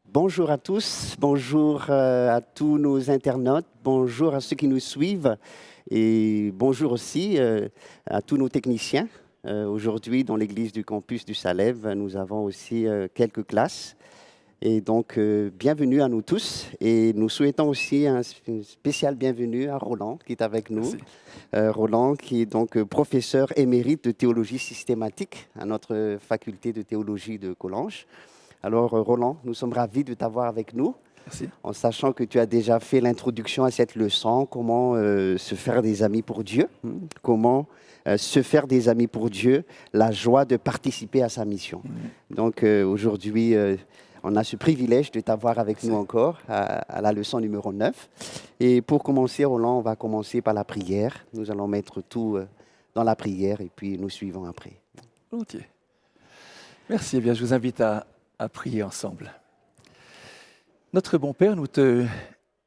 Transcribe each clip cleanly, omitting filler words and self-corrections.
Bonjour à tous, bonjour à tous nos internautes, bonjour à ceux qui nous suivent et bonjour aussi à tous nos techniciens. Aujourd'hui, dans l'église du campus du Salève, nous avons aussi quelques classes. Et donc, bienvenue à nous tous. Et nous souhaitons aussi une spéciale bienvenue à Roland qui est avec nous. Roland qui est donc professeur émérite de théologie systématique à notre faculté de théologie de Collonges. Alors, Roland, nous sommes ravis de t'avoir avec nous. Merci. En sachant que tu as déjà fait l'introduction à cette leçon, comment se faire des amis pour Dieu, comment se faire des amis pour Dieu, la joie de participer à sa mission. Donc, aujourd'hui, on a ce privilège de t'avoir avec nous encore à la leçon numéro 9. Et pour commencer, Roland, on va commencer par la prière. Nous allons mettre tout dans la prière et puis nous suivons après. Volontiers. Merci. Eh bien, je vous invite à prier ensemble. Notre bon Père, nous te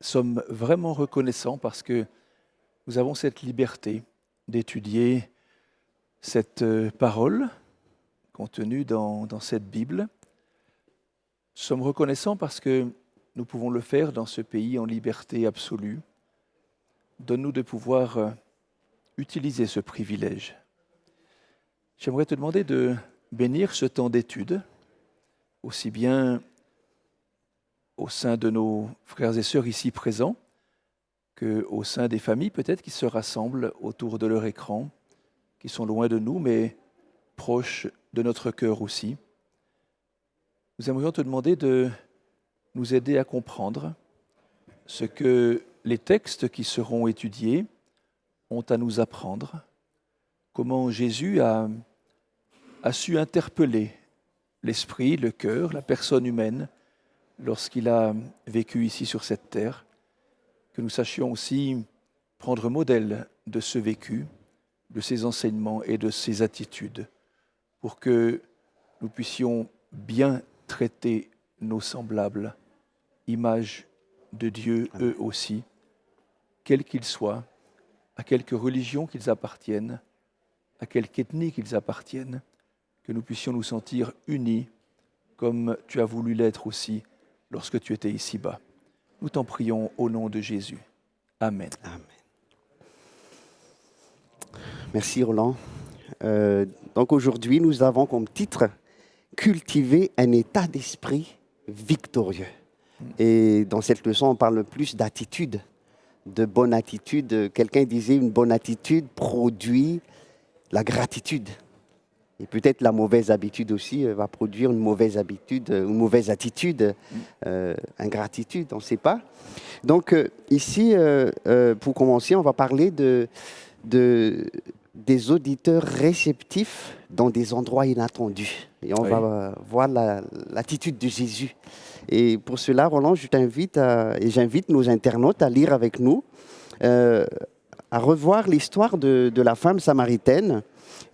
sommes vraiment reconnaissants parce que nous avons cette liberté d'étudier cette parole contenue dans cette Bible. Nous sommes reconnaissants parce que nous pouvons le faire dans ce pays en liberté absolue. Donne-nous de pouvoir utiliser ce privilège. J'aimerais te demander de bénir ce temps d'étude, aussi bien au sein de nos frères et sœurs ici présents, qu'au sein des familles peut-être qui se rassemblent autour de leur écran, qui sont loin de nous, mais proches de notre cœur aussi. Nous aimerions te demander de nous aider à comprendre ce que les textes qui seront étudiés ont à nous apprendre, comment Jésus a su interpeller l'esprit, le cœur, la personne humaine lorsqu'il a vécu ici sur cette terre, que nous sachions aussi prendre modèle de ce vécu, de ses enseignements et de ses attitudes, pour que nous puissions bien traiter nos semblables, images de Dieu eux aussi, quels qu'ils soient, à quelque religion qu'ils appartiennent, à quelque ethnie qu'ils appartiennent, que nous puissions nous sentir unis comme tu as voulu l'être aussi lorsque tu étais ici-bas. Nous t'en prions au nom de Jésus. Amen. Amen. Merci Roland. Donc aujourd'hui, nous avons comme titre « Cultiver un état d'esprit victorieux ». Et dans cette leçon, on parle plus d'attitude, de bonne attitude. Quelqu'un disait une bonne attitude produit la gratitude. Et peut-être la mauvaise habitude aussi va produire une mauvaise habitude, une mauvaise attitude, ingratitude, on ne sait pas. Donc ici, pour commencer, on va parler des auditeurs réceptifs dans des endroits inattendus. Et on va voir l'attitude de Jésus. Et pour cela, Roland, je t'invite et j'invite nos internautes à lire avec nous, à revoir l'histoire de la femme samaritaine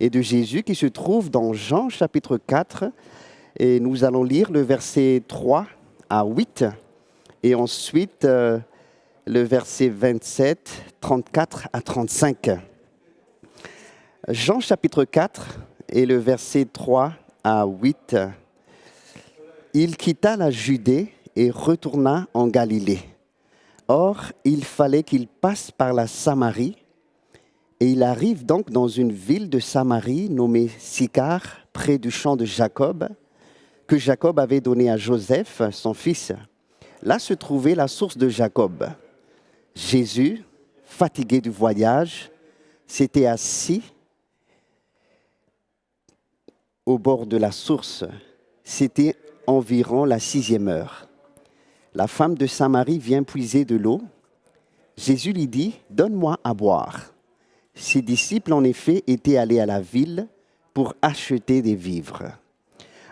et de Jésus qui se trouve dans Jean chapitre 4. Et nous allons lire le verset 3 à 8 et ensuite le verset 27, 34 à 35. Jean chapitre 4 et le verset 3 à 8. Il quitta la Judée et retourna en Galilée. Or, il fallait qu'il passe par la Samarie. Et il arrive donc dans une ville de Samarie nommée Sychar, près du champ de Jacob, que Jacob avait donné à Joseph, son fils. Là se trouvait la source de Jacob. Jésus, fatigué du voyage, s'était assis au bord de la source. C'était environ la 6e heure. La femme de Samarie vient puiser de l'eau. Jésus lui dit « Donne-moi à boire ». Ses disciples, en effet, étaient allés à la ville pour acheter des vivres.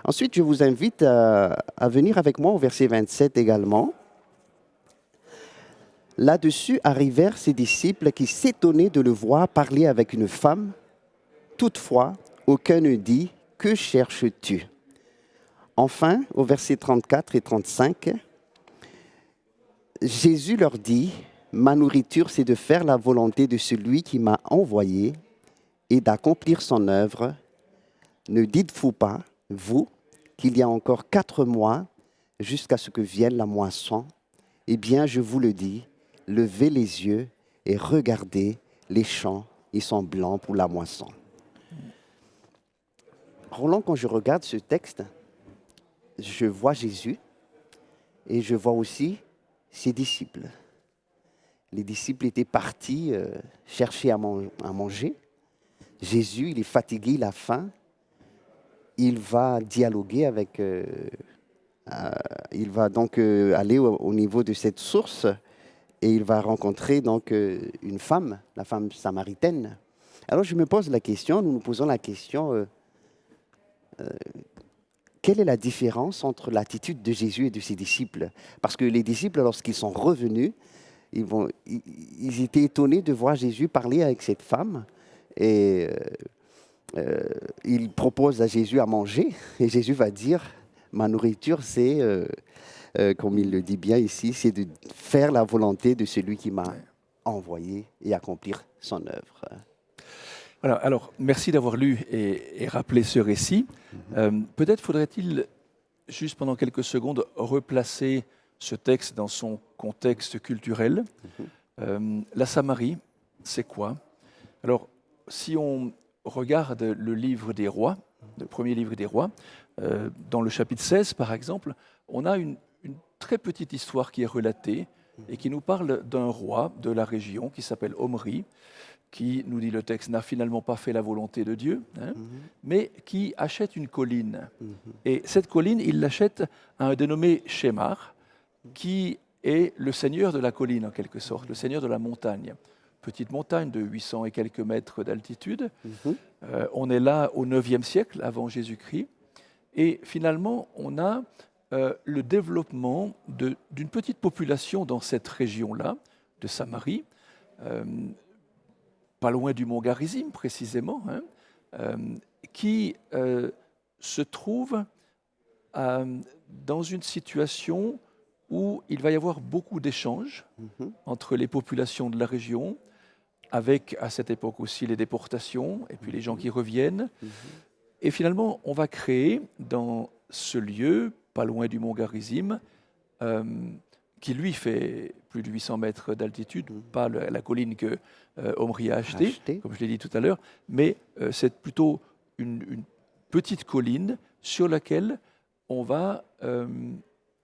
Ensuite, je vous invite à venir avec moi au verset 27 également. Là-dessus arrivèrent ses disciples qui s'étonnaient de le voir parler avec une femme. Toutefois, aucun ne dit « Que cherches-tu » Enfin, au verset 34 et 35, Jésus leur dit « Ma nourriture, c'est de faire la volonté de celui qui m'a envoyé et d'accomplir son œuvre. ne dites-vous pas, vous, qu'il y a encore 4 mois jusqu'à ce que vienne la moisson? Eh bien, je vous le dis, levez les yeux et regardez les champs, ils sont blancs pour la moisson. Roland, quand je regarde ce texte, je vois Jésus et je vois aussi ses disciples. Les disciples étaient partis chercher à manger. Jésus, il est fatigué, il a faim. Il va dialoguer avec... il va donc aller au niveau de cette source et il va rencontrer donc une femme, la femme samaritaine. Alors je me pose la question, nous nous posons la question, quelle est la différence entre l'attitude de Jésus et de ses disciples? Parce que les disciples, lorsqu'ils sont revenus, ils étaient étonnés de voir Jésus parler avec cette femme et il propose à Jésus à manger et Jésus va dire, ma nourriture c'est, comme il le dit bien ici, c'est de faire la volonté de celui qui m'a envoyé et accomplir son œuvre. Voilà, alors, merci d'avoir lu et rappelé ce récit. Peut-être faudrait-il, juste pendant quelques secondes, replacer ce texte dans son contexte culturel. La Samarie, c'est quoi? Alors, si on regarde le livre des rois, le premier livre des rois, dans le chapitre 16, par exemple, on a une très petite histoire qui est relatée et qui nous parle d'un roi de la région qui s'appelle Omri, qui, nous dit le texte, n'a finalement pas fait la volonté de Dieu, mais qui achète une colline. Et cette colline, il l'achète à un dénommé Shemar, qui est le seigneur de la colline, en quelque sorte, le seigneur de la montagne. Petite montagne de 800 et quelques mètres d'altitude. On est là au IXe siècle, avant Jésus-Christ. Et finalement, on a le développement d'une petite population dans cette région-là, de Samarie, pas loin du mont Garizim précisément, qui se trouve dans une situation où il va y avoir beaucoup d'échanges entre les populations de la région, avec à cette époque aussi les déportations, et puis les gens qui reviennent. Et finalement, on va créer dans ce lieu, pas loin du mont Garizim, qui lui fait plus de 800 mètres d'altitude, pas la colline que Omri a achetée, comme je l'ai dit tout à l'heure, mais c'est plutôt une petite colline sur laquelle on va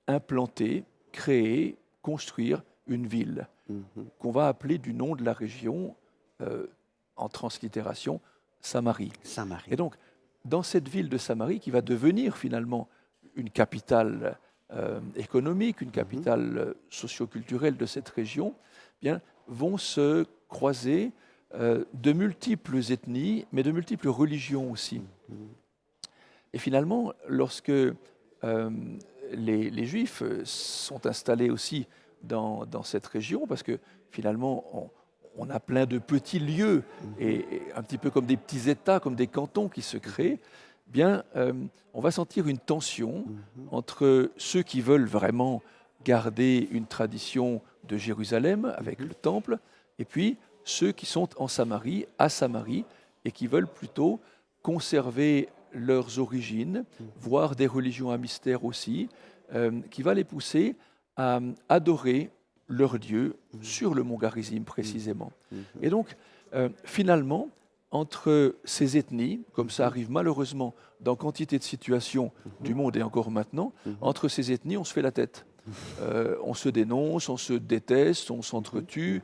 implanter, créer, construire une ville qu'on va appeler du nom de la région, en translittération, Samarie. Et donc, dans cette ville de Samarie, qui va devenir finalement une capitale économique, une capitale socio-culturelle de cette région, eh bien, vont se croiser de multiples ethnies, mais de multiples religions aussi. Et finalement, lorsque les Juifs sont installés aussi dans cette région, parce que finalement, on a plein de petits lieux, et un petit peu comme des petits États, comme des cantons qui se créent, bien, on va sentir une tension entre ceux qui veulent vraiment garder une tradition de Jérusalem avec le temple, et puis ceux qui sont en Samarie, à Samarie, et qui veulent plutôt conserver leurs origines, voire des religions à mystère aussi, qui va les pousser à adorer leur Dieu sur le mont Garizim précisément. Et donc, finalement, entre ces ethnies, comme ça arrive malheureusement dans quantité de situations du monde et encore maintenant, entre ces ethnies, on se fait la tête. On se dénonce, on se déteste, on s'entretue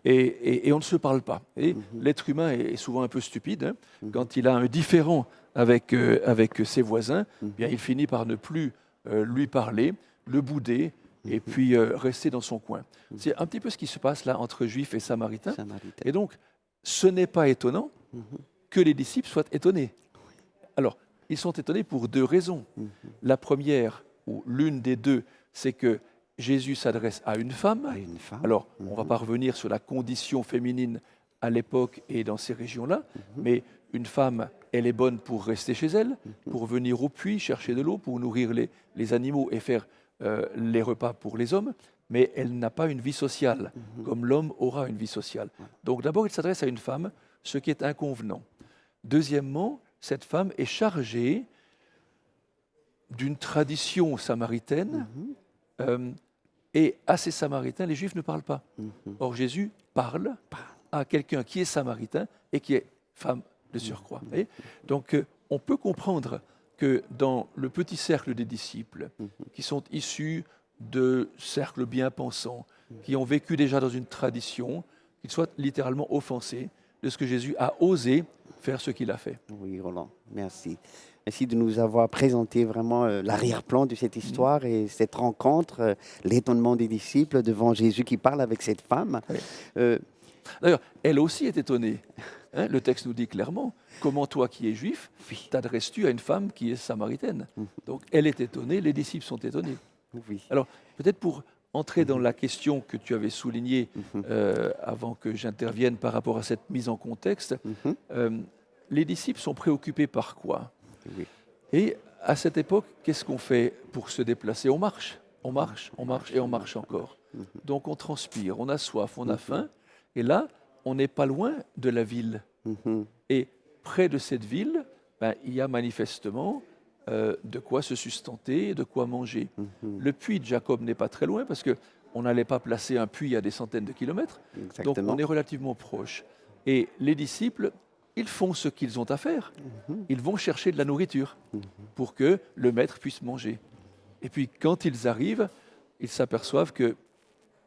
et on ne se parle pas. Et l'être humain est souvent un peu stupide. Quand il a un différend avec ses voisins, bien, il finit par ne plus lui parler, le bouder et puis rester dans son coin. C'est un petit peu ce qui se passe là entre Juifs et Samaritains. Et donc, ce n'est pas étonnant que les disciples soient étonnés. Alors, ils sont étonnés pour deux raisons. La première, ou l'une des deux, c'est que Jésus s'adresse à une femme. Alors, on ne va pas revenir sur la condition féminine à l'époque et dans ces régions-là, mais une femme, elle est bonne pour rester chez elle, pour venir au puits, chercher de l'eau, pour nourrir les animaux et faire les repas pour les hommes, mais elle n'a pas une vie sociale, comme l'homme aura une vie sociale. Donc d'abord, il s'adresse à une femme, ce qui est inconvenant. Deuxièmement, cette femme est chargée d'une tradition samaritaine, Mhm. euh, et à ces Samaritains, les Juifs ne parlent pas. Mhm. Or, Jésus parle à quelqu'un qui est samaritain et qui est femme de surcroît. Vous voyez. Donc, on peut comprendre que dans le petit cercle des disciples, qui sont issus de cercles bien pensants, qui ont vécu déjà dans une tradition, qu'ils soient littéralement offensés de ce que Jésus a osé faire ce qu'il a fait. Oui, Roland, merci. Merci de nous avoir présenté vraiment l'arrière-plan de cette histoire et cette rencontre, l'étonnement des disciples devant Jésus qui parle avec cette femme. Oui. Euh, D'ailleurs, elle aussi est étonnée. Hein, le texte nous dit clairement, comment toi qui es juif, t'adresses-tu à une femme qui est samaritaine? Donc elle est étonnée, les disciples sont étonnés. oui. Alors peut-être pour entrer dans la question que tu avais soulignée avant que j'intervienne par rapport à cette mise en contexte, Mhm. les disciples sont préoccupés par quoi? Oui. Et à cette époque, qu'est-ce qu'on fait pour se déplacer? On marche, on marche, on marche et on marche encore. Donc on transpire, on a soif, on a faim. Et là, on n'est pas loin de la ville. Mhm. Et près de cette ville, ben, il y a manifestement de quoi se sustenter, de quoi manger. Le puits de Jacob n'est pas très loin parce qu'on n'allait pas placer un puits à des centaines de kilomètres. Donc Exactement. on est relativement proche. Et les disciples, ils font ce qu'ils ont à faire. Ils vont chercher de la nourriture pour que le maître puisse manger. Et puis quand ils arrivent, ils s'aperçoivent que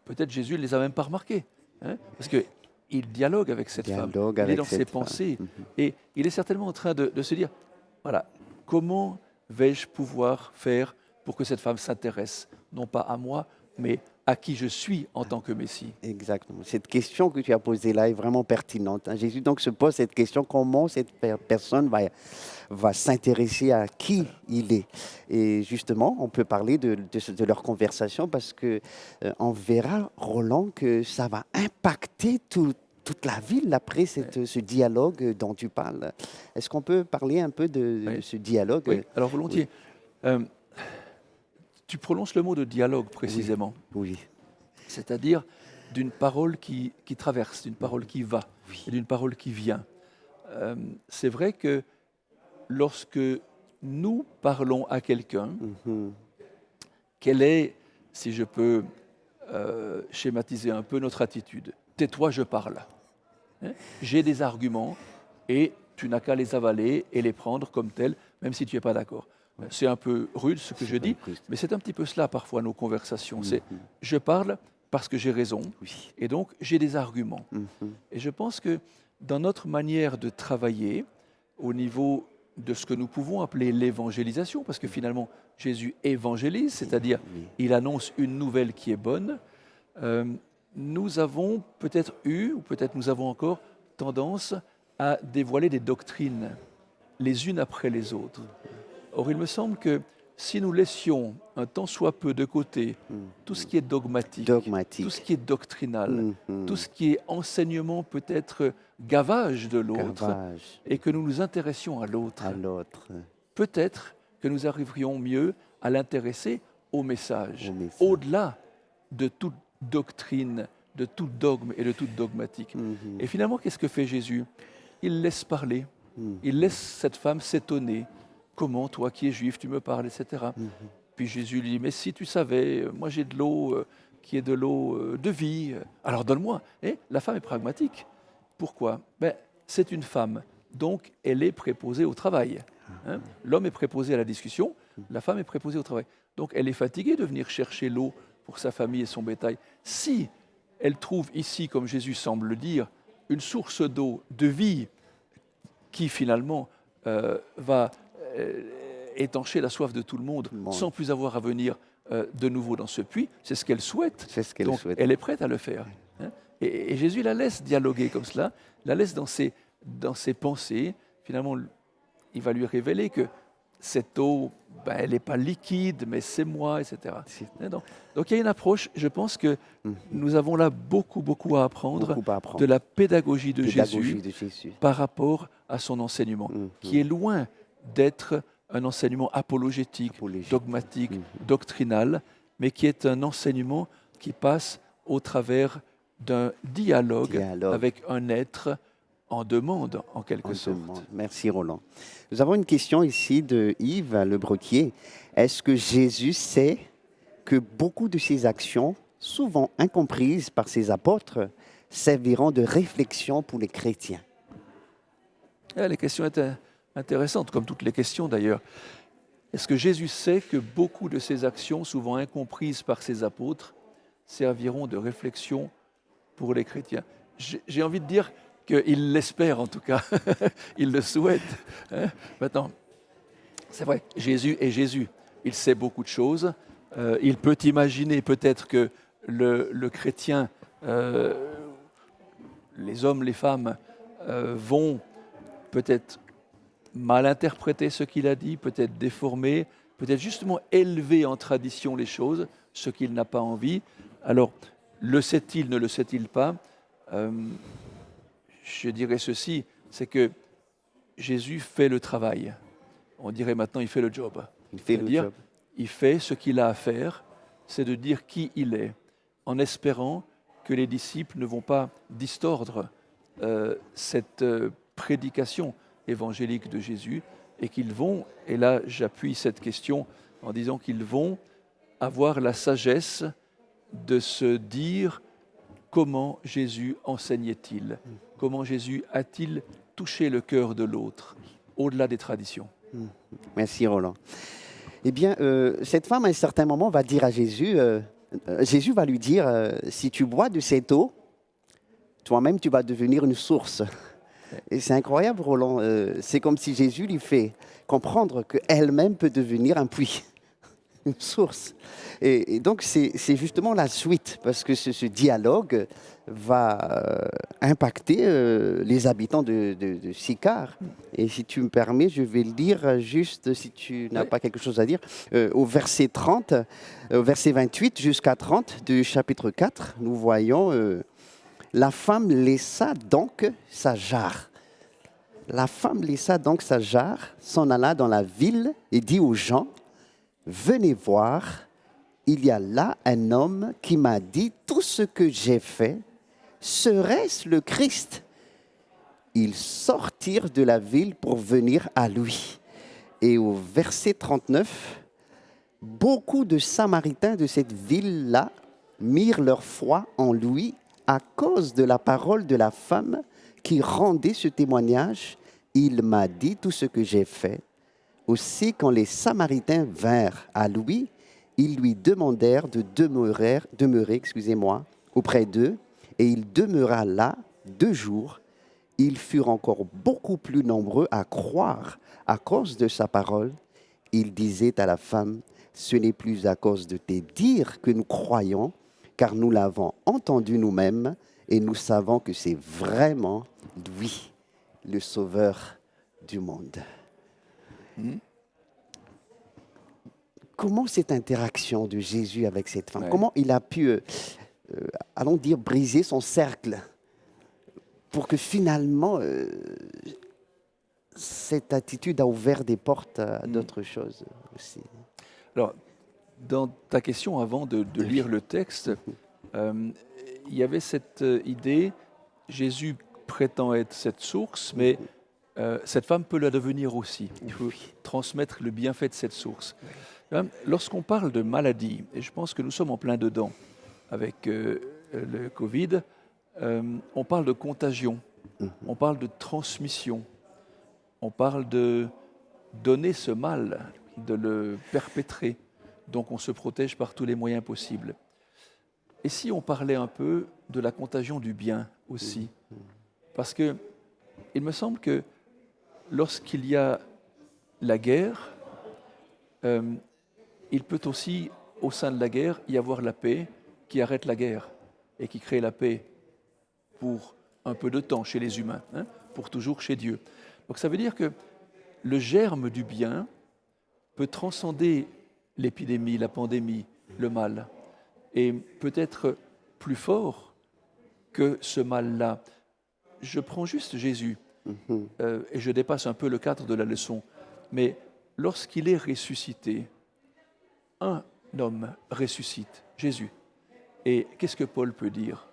peut-être Jésus ne les a même pas remarqués. Hein, parce qu'il dialogue avec cette femme. Dialogue Il est avec dans ses cette femme. pensées. Et il est certainement en train de se dire, voilà, comment vais-je pouvoir faire pour que cette femme s'intéresse, non pas à moi, mais à qui je suis en tant que Messie? Exactement. Cette question que tu as posée là est vraiment pertinente, hein. Jésus donc se pose cette question, comment cette personne va s'intéresser à qui il est. Et justement, on peut parler de leur conversation parce que on verra, Roland, que ça va impacter toute la ville après ce dialogue dont tu parles. Est-ce qu'on peut parler un peu de Oui. ce dialogue? Oui, alors volontiers. Euh, tu prononces le mot de dialogue précisément, Oui. c'est-à-dire d'une parole qui traverse, d'une parole qui va, et d'une parole qui vient. C'est vrai que lorsque nous parlons à quelqu'un, Mhm. quelle est, si je peux schématiser un peu notre attitude? Tais-toi, je parle. Hein. J'ai des arguments et tu n'as qu'à les avaler et les prendre comme tels, même si tu n'es pas d'accord. C'est un peu rude ce que je dis, mais c'est un petit peu cela parfois nos conversations. C'est je parle parce que j'ai raison Oui. et donc j'ai des arguments. Mhm. Et je pense que dans notre manière de travailler au niveau de ce que nous pouvons appeler l'évangélisation, parce que finalement Jésus évangélise, c'est-à-dire Oui. il annonce une nouvelle qui est bonne, euh, nous avons peut-être eu, ou peut-être nous avons encore tendance à dévoiler des doctrines les unes après les autres. Or, il me semble que si nous laissions un tant soit peu de côté tout ce qui est dogmatique, Dogmatique. tout ce qui est doctrinal, Mhm. tout ce qui est enseignement peut-être gavage de l'autre, Gavage et que nous nous intéressions à l'autre, à l'autre. peut-être que nous arriverions mieux à l'intéresser au message, Au message. au-delà de toute doctrine, de tout dogme et de toute dogmatique. Mhm. Et finalement, qu'est-ce que fait Jésus? Il laisse parler, il laisse cette femme s'étonner. Comment, toi qui es juif, tu me parles, etc. Puis Jésus lui dit, mais si tu savais, moi j'ai de l'eau qui est de l'eau de vie, alors donne-moi. Et la femme est pragmatique. Pourquoi? Ben, c'est une femme, donc elle est préposée au travail. Hein. L'homme est préposé à la discussion, la femme est préposée au travail. Donc elle est fatiguée de venir chercher l'eau pour sa famille et son bétail. Si elle trouve ici, comme Jésus semble le dire, une source d'eau de vie qui finalement va étancher la soif de tout le monde Bon. sans plus avoir à venir de nouveau dans ce puits, c'est ce qu'elle souhaite. C'est ce qu'elle Donc souhaite. elle est prête à le faire. Hein. Et Jésus la laisse dialoguer comme cela, la laisse dans ses pensées. Finalement, il va lui révéler que cette eau, ben, elle n'est pas liquide, mais c'est moi, etc. Hein, donc il y a une approche, je pense que nous avons là beaucoup à apprendre, Beaucoup à apprendre. de la pédagogie de Pédagogie Jésus de Jésus. par rapport à son enseignement, qui est loin d'être un enseignement apologétique, Apologétique. dogmatique, doctrinal, mais qui est un enseignement qui passe au travers d'un dialogue Dialogue. avec un être en demande, en quelque On sorte. demande. Merci Roland. Nous avons une question ici de Yves Le Bretier. Est-ce que Jésus sait que beaucoup de ses actions, souvent incomprises par ses apôtres, serviront de réflexion pour les chrétiens? Les questions étaient intéressantes, comme toutes les questions d'ailleurs. Est-ce que Jésus sait que beaucoup de ses actions, souvent incomprises par ses apôtres, serviront de réflexion pour les chrétiens? J'ai envie de dire qu'il l'espère en tout cas, il le souhaite. Hein. Maintenant, c'est vrai, Jésus est Jésus. Il sait beaucoup de choses. Il peut imaginer peut-être que le chrétien, les hommes, les femmes, vont peut-être mal interpréter ce qu'il a dit, peut-être déformer, peut-être justement élever en tradition les choses, ce qu'il n'a pas envie. Alors, le sait-il, ne le sait-il pas? Je dirais ceci, c'est que Jésus fait le travail. On dirait maintenant, il fait le job. Il fait le C'est-à-dire, job. il fait ce qu'il a à faire, c'est de dire qui il est, en espérant que les disciples ne vont pas distordre cette prédication évangélique de Jésus et qu'ils vont, et là j'appuie cette question en disant qu'ils vont avoir la sagesse de se dire comment Jésus enseignait-il, comment Jésus a-t-il touché le cœur de l'autre, au-delà des traditions. Merci Roland. Eh bien, cette femme, à un certain moment, va dire à Jésus, Jésus va lui dire, si tu bois de cette eau, toi-même, tu vas devenir une source. Et c'est incroyable, Roland. C'est comme si Jésus lui fait comprendre qu'elle-même peut devenir un puits, une source. Et donc, c'est justement la suite, parce que ce dialogue va impacter les habitants de Sychar. Et si tu me permets, je vais le dire juste, si tu n'as Oui. pas quelque chose à dire, au verset 30, au verset 28 jusqu'à 30 du chapitre 4, nous voyons... la femme laissa donc sa jarre. La femme laissa donc sa jarre, s'en alla dans la ville et dit aux gens, venez voir, il y a là un homme qui m'a dit tout ce que j'ai fait, serait-ce le Christ? Ils sortirent de la ville pour venir à lui. Et au verset 39, beaucoup de Samaritains de cette ville-là mirent leur foi en lui à cause de la parole de la femme qui rendait ce témoignage. Il m'a dit tout ce que j'ai fait. Aussi, quand les Samaritains vinrent à lui, ils lui demandèrent de demeurer auprès d'eux, et il demeura là 2 jours. Ils furent encore beaucoup plus nombreux à croire à cause de sa parole. Il disait à la femme, ce n'est plus à cause de tes dires que nous croyons, car nous l'avons entendu nous-mêmes et nous savons que c'est vraiment lui, le Sauveur du monde. Comment cette interaction de Jésus avec cette femme, Ouais. comment il a pu, allons dire, briser son cercle pour que finalement, cette attitude a ouvert des portes à d'autres choses aussi. Alors, dans ta question, avant de lire le texte, il y avait cette idée, Jésus prétend être cette source, mais cette femme peut la devenir aussi. On peut transmettre le bienfait de cette source. Lorsqu'on parle de maladie, et je pense que nous sommes en plein dedans avec le Covid, on parle de contagion, on parle de transmission, on parle de donner ce mal, de le perpétrer. Donc on se protège par tous les moyens possibles. Et si on parlait un peu de la contagion du bien aussi? Parce que il me semble que lorsqu'il y a la guerre, il peut aussi, au sein de la guerre, y avoir la paix qui arrête la guerre et qui crée la paix pour un peu de temps chez les humains, hein, pour toujours chez Dieu. Donc ça veut dire que le germe du bien peut transcender l'épidémie, la pandémie, le mal, et peut être plus fort que ce mal-là. Je prends juste Jésus, et je dépasse un peu le cadre de la leçon, mais lorsqu'il est ressuscité, un homme ressuscite, Jésus. Et qu'est-ce que Paul peut dire?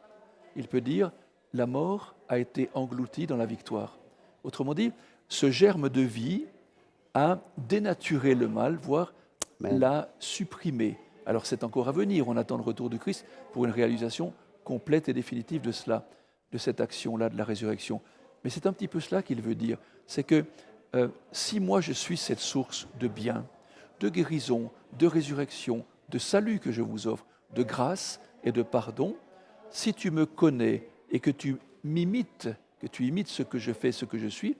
Il peut dire, la mort a été engloutie dans la victoire. Autrement dit, ce germe de vie a dénaturé le mal, voire Amen. l'a supprimé. Alors c'est encore à venir, on attend le retour du Christ pour une réalisation complète et définitive de cela, de cette action-là, de la résurrection. Mais c'est un petit peu cela qu'il veut dire, c'est que si moi je suis cette source de bien, de guérison, de résurrection, de salut que je vous offre, de grâce et de pardon, si tu me connais et que tu m'imites, que tu imites ce que je fais, ce que je suis,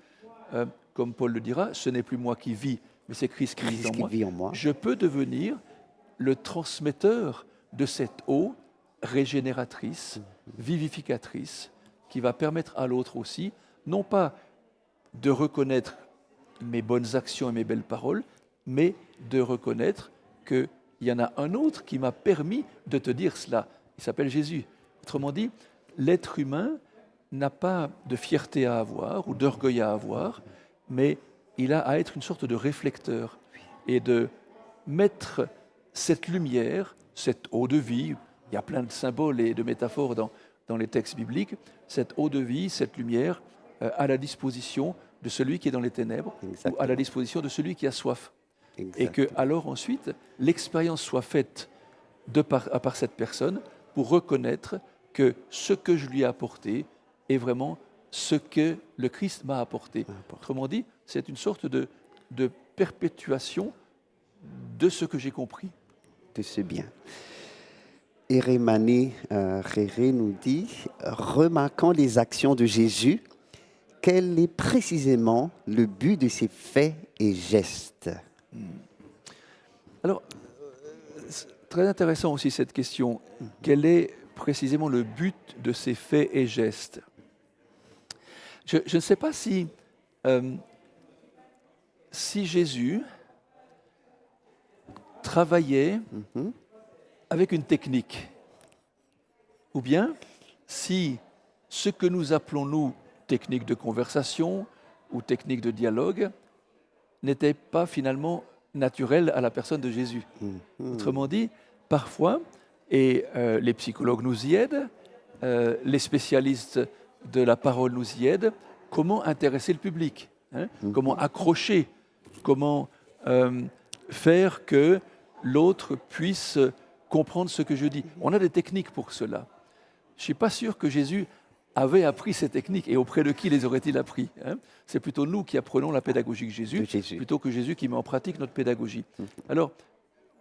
comme Paul le dira, ce n'est plus moi qui vis, mais c'est Christ qui vit Christ en qui moi, vit en moi. je peux devenir le transmetteur de cette eau régénératrice, vivificatrice, qui va permettre à l'autre aussi, non pas de reconnaître mes bonnes actions et mes belles paroles, mais de reconnaître qu'il y en a un autre qui m'a permis de te dire cela. Il s'appelle Jésus. Autrement dit, l'être humain n'a pas de fierté à avoir ou d'orgueil à avoir, mais il a à être une sorte de réflecteur et de mettre cette lumière, cette eau de vie, il y a plein de symboles et de métaphores dans les textes bibliques, cette eau de vie, cette lumière, à la disposition de celui qui est dans les ténèbres ou à Exactement. la disposition de celui qui a soif. Et Exact. que alors ensuite, l'expérience soit faite à part cette personne pour reconnaître que ce que je lui ai apporté est vraiment ce que le Christ m'a apporté. Autrement dit, c'est une sorte de perpétuation de ce que j'ai compris. De ce bien. Eremane Rere nous dit, remarquant les actions de Jésus, quel est précisément le but de ses faits et gestes? Alors, c'est très intéressant aussi cette question. Quel est précisément le but de ces faits et gestes? Je ne sais pas si Jésus travaillait avec une technique, ou bien si ce que nous appelons, nous, technique de conversation ou technique de dialogue, n'était pas finalement naturel à la personne de Jésus. Autrement dit, parfois, et les psychologues nous y aident, les spécialistes de la parole nous y aident, comment intéresser le public, hein, comment accrocher, comment faire que l'autre puisse comprendre ce que je dis. On a des techniques pour cela. Je ne suis pas sûr que Jésus avait appris ces techniques et auprès de qui les aurait-il appris, hein? C'est plutôt nous qui apprenons la pédagogie de Jésus, plutôt que Jésus qui met en pratique notre pédagogie. Alors,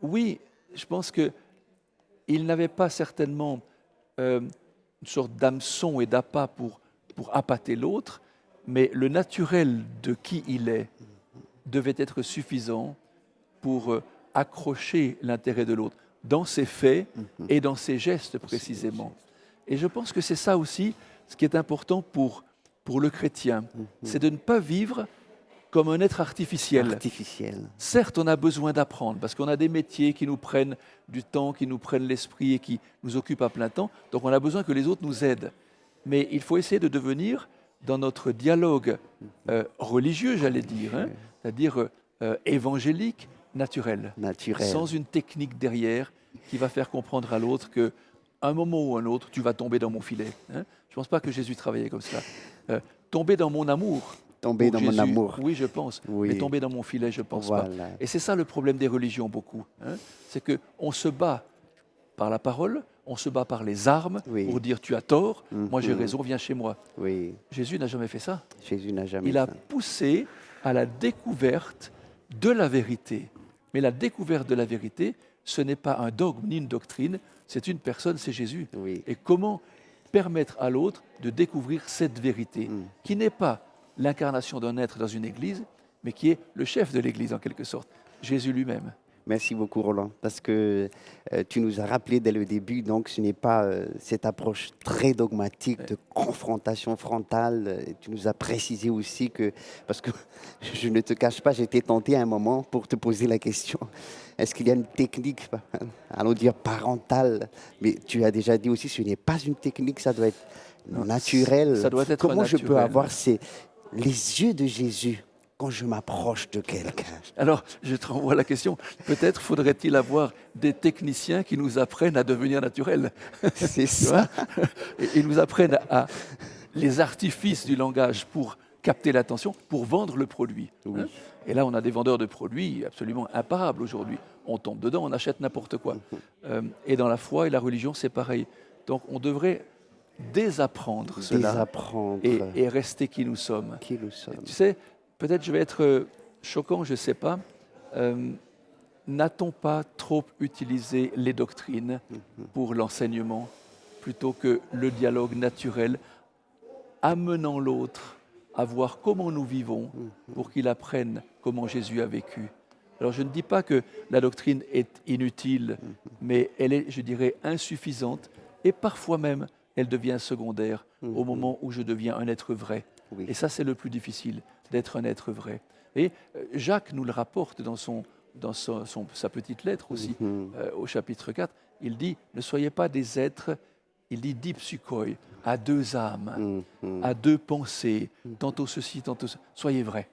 oui, je pense qu'il n'avait pas certainement une sorte d'hameçon et d'appât pour appâter l'autre, mais le naturel de qui il est devait être suffisant pour accrocher l'intérêt de l'autre dans ses faits et dans ses gestes précisément. Et je pense que c'est ça aussi ce qui est important pour le chrétien, c'est de ne pas vivre comme un être artificiel. Certes, on a besoin d'apprendre, parce qu'on a des métiers qui nous prennent du temps, qui nous prennent l'esprit et qui nous occupent à plein temps, donc on a besoin que les autres nous aident. Mais il faut essayer de devenir, dans notre dialogue religieux, j'allais dire, hein, c'est-à-dire évangélique, naturel, sans une technique derrière qui va faire comprendre à l'autre que un moment ou un autre, tu vas tomber dans mon filet. Hein. Je ne pense pas que Jésus travaillait comme cela. Tomber dans mon amour. Tomber dans Jésus, mon amour. Oui, je pense. Oui. Mais tomber dans mon filet, je ne pense pas. Voilà. Et c'est ça le problème des religions beaucoup. Hein. C'est qu'on se bat par la parole, on se bat par les armes pour dire tu as tort, moi j'ai raison, viens chez moi. Oui. Jésus n'a jamais fait ça. Jésus n'a jamais Il a poussé à la découverte de la vérité. Mais la découverte de la vérité, ce n'est pas un dogme ni une doctrine, c'est une personne, c'est Jésus. Oui. Et comment permettre à l'autre de découvrir cette vérité, qui n'est pas l'incarnation d'un être dans une église, mais qui est le chef de l'église en quelque sorte, Jésus lui-même. Merci beaucoup Roland, parce que tu nous as rappelé dès le début, donc ce n'est pas cette approche très dogmatique de confrontation frontale. Tu nous as précisé aussi que, parce que je ne te cache pas, j'étais tenté à un moment pour te poser la question, est-ce qu'il y a une technique, allons dire parentale, mais tu as déjà dit aussi, ce n'est pas une technique, ça doit être naturel. Ça doit être Comment naturel. je peux avoir les yeux de Jésus quand je m'approche de quelqu'un? Alors, je te renvoie la question. Peut-être faudrait-il avoir des techniciens qui nous apprennent à devenir naturels. C'est Tu vois ça. et nous apprennent à les artifices du langage pour capter l'attention, pour vendre le produit. Oui. Hein. Et là, on a des vendeurs de produits absolument imparables aujourd'hui. On tombe dedans, on achète n'importe quoi. Et dans la foi et la religion, c'est pareil. Donc, on devrait désapprendre cela Désapprendre et rester qui nous sommes. qui nous sommes. Tu sais, peut-être je vais être choquant, je ne sais pas. Euh, N'a-t-on pas trop utilisé les doctrines pour l'enseignement plutôt que le dialogue naturel, amenant l'autre à voir comment nous vivons pour qu'il apprenne comment Jésus a vécu? Alors je ne dis pas que la doctrine est inutile, mais elle est, je dirais, insuffisante et parfois même elle devient secondaire au moment où je deviens un être vrai. Oui. Et ça, c'est le plus difficile, d'être un être vrai. Et Jacques nous le rapporte dans sa petite lettre aussi, au chapitre 4. Il dit, ne soyez pas des êtres, il dit dipsukoi, à deux âmes, à deux pensées, tantôt ceci, tantôt cela. Soyez vrais.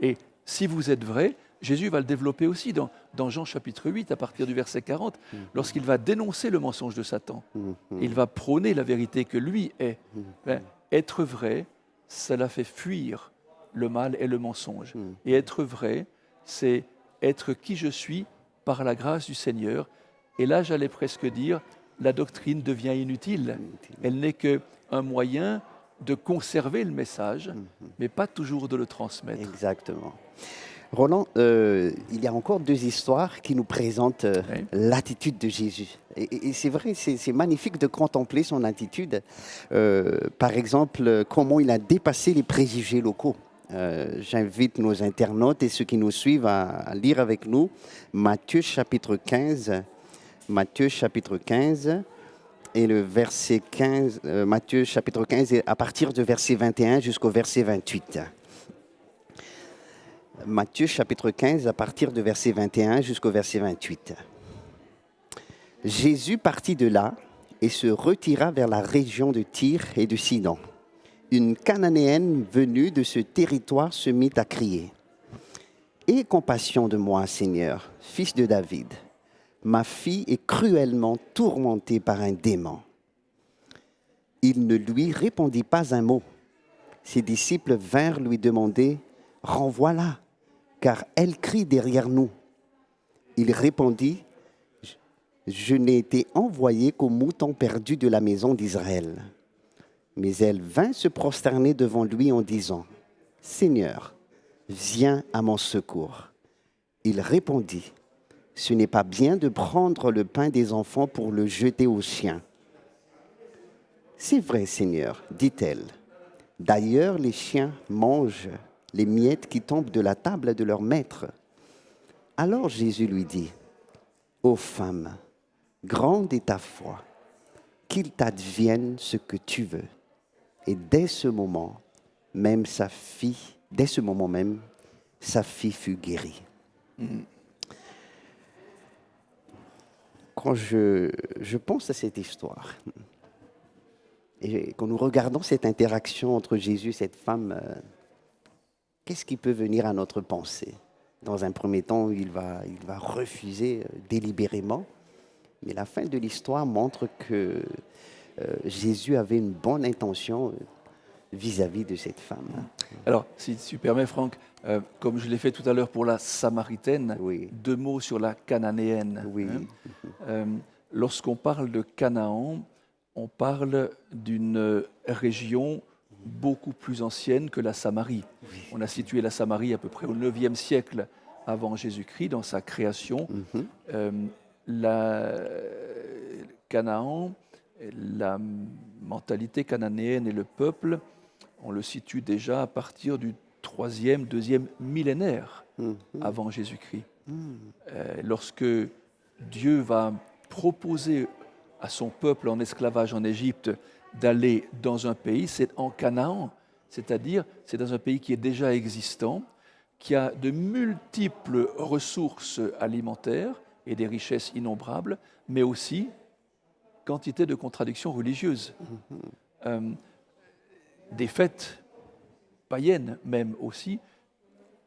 Et si vous êtes vrai, Jésus va le développer aussi dans Jean chapitre 8, à partir du verset 40, lorsqu'il va dénoncer le mensonge de Satan. Il va prôner la vérité que lui est. Ben, être vrai, cela fait fuir le mal et le mensonge. Et être vrai, c'est être qui je suis par la grâce du Seigneur. Et là, j'allais presque dire, la doctrine devient inutile. Elle n'est qu'un moyen de conserver le message, mais pas toujours de le transmettre. Exactement. Roland, il y a encore deux histoires qui nous présentent Oui. l'attitude de Jésus. Et c'est vrai, c'est magnifique de contempler son attitude. Par exemple, comment il a dépassé les préjugés locaux. J'invite nos internautes et ceux qui nous suivent à lire avec nous Matthieu chapitre 15. Matthieu chapitre 15 et le verset 15, Matthieu chapitre 15, et à partir du verset 21 jusqu'au verset 28. Matthieu chapitre 15, à partir du verset 21 jusqu'au verset 28. Jésus partit de là et se retira vers la région de Tyr et de Sidon. Une Cananéenne venue de ce territoire se mit à crier. « Aie compassion de moi, Seigneur, fils de David. Ma fille est cruellement tourmentée par un démon. » Il ne lui répondit pas un mot. Ses disciples vinrent lui demander « Renvoie-la, car elle crie derrière nous. » Il répondit « Je n'ai été envoyé qu'aux moutons perdus de la maison d'Israël. » Mais elle vint se prosterner devant lui en disant « Seigneur, viens à mon secours. » Il répondit « Ce n'est pas bien de prendre le pain des enfants pour le jeter aux chiens. » « C'est vrai, Seigneur, dit-elle. D'ailleurs, les chiens mangent les miettes qui tombent de la table de leur maître. » Alors Jésus lui dit, « Ô femme, grande est ta foi, qu'il t'advienne ce que tu veux. » Et dès ce moment même, sa fille fut guérie. Quand je pense à cette histoire, et quand nous regardons cette interaction entre Jésus et cette femme, qu'est-ce qui peut venir à notre pensée? Dans un premier temps, il va refuser délibérément, mais la fin de l'histoire montre que Jésus avait une bonne intention vis-à-vis de cette femme. Alors, si tu permets, Franck, comme je l'ai fait tout à l'heure pour la Samaritaine, Oui. deux mots sur la Cananéenne. Oui. Lorsqu'on parle de Canaan, on parle d'une région beaucoup plus ancienne que la Samarie. On a situé la Samarie à peu près au IXe siècle avant Jésus-Christ dans sa création. La Canaan, la mentalité cananéenne et le peuple, on le situe déjà à partir du 3e, 2e millénaire avant Jésus-Christ. Lorsque Dieu va proposer à son peuple en esclavage en Égypte d'aller dans un pays, c'est en Canaan, c'est-à-dire c'est dans un pays qui est déjà existant, qui a de multiples ressources alimentaires et des richesses innombrables, mais aussi quantité de contradictions religieuses. Des fêtes païennes même aussi,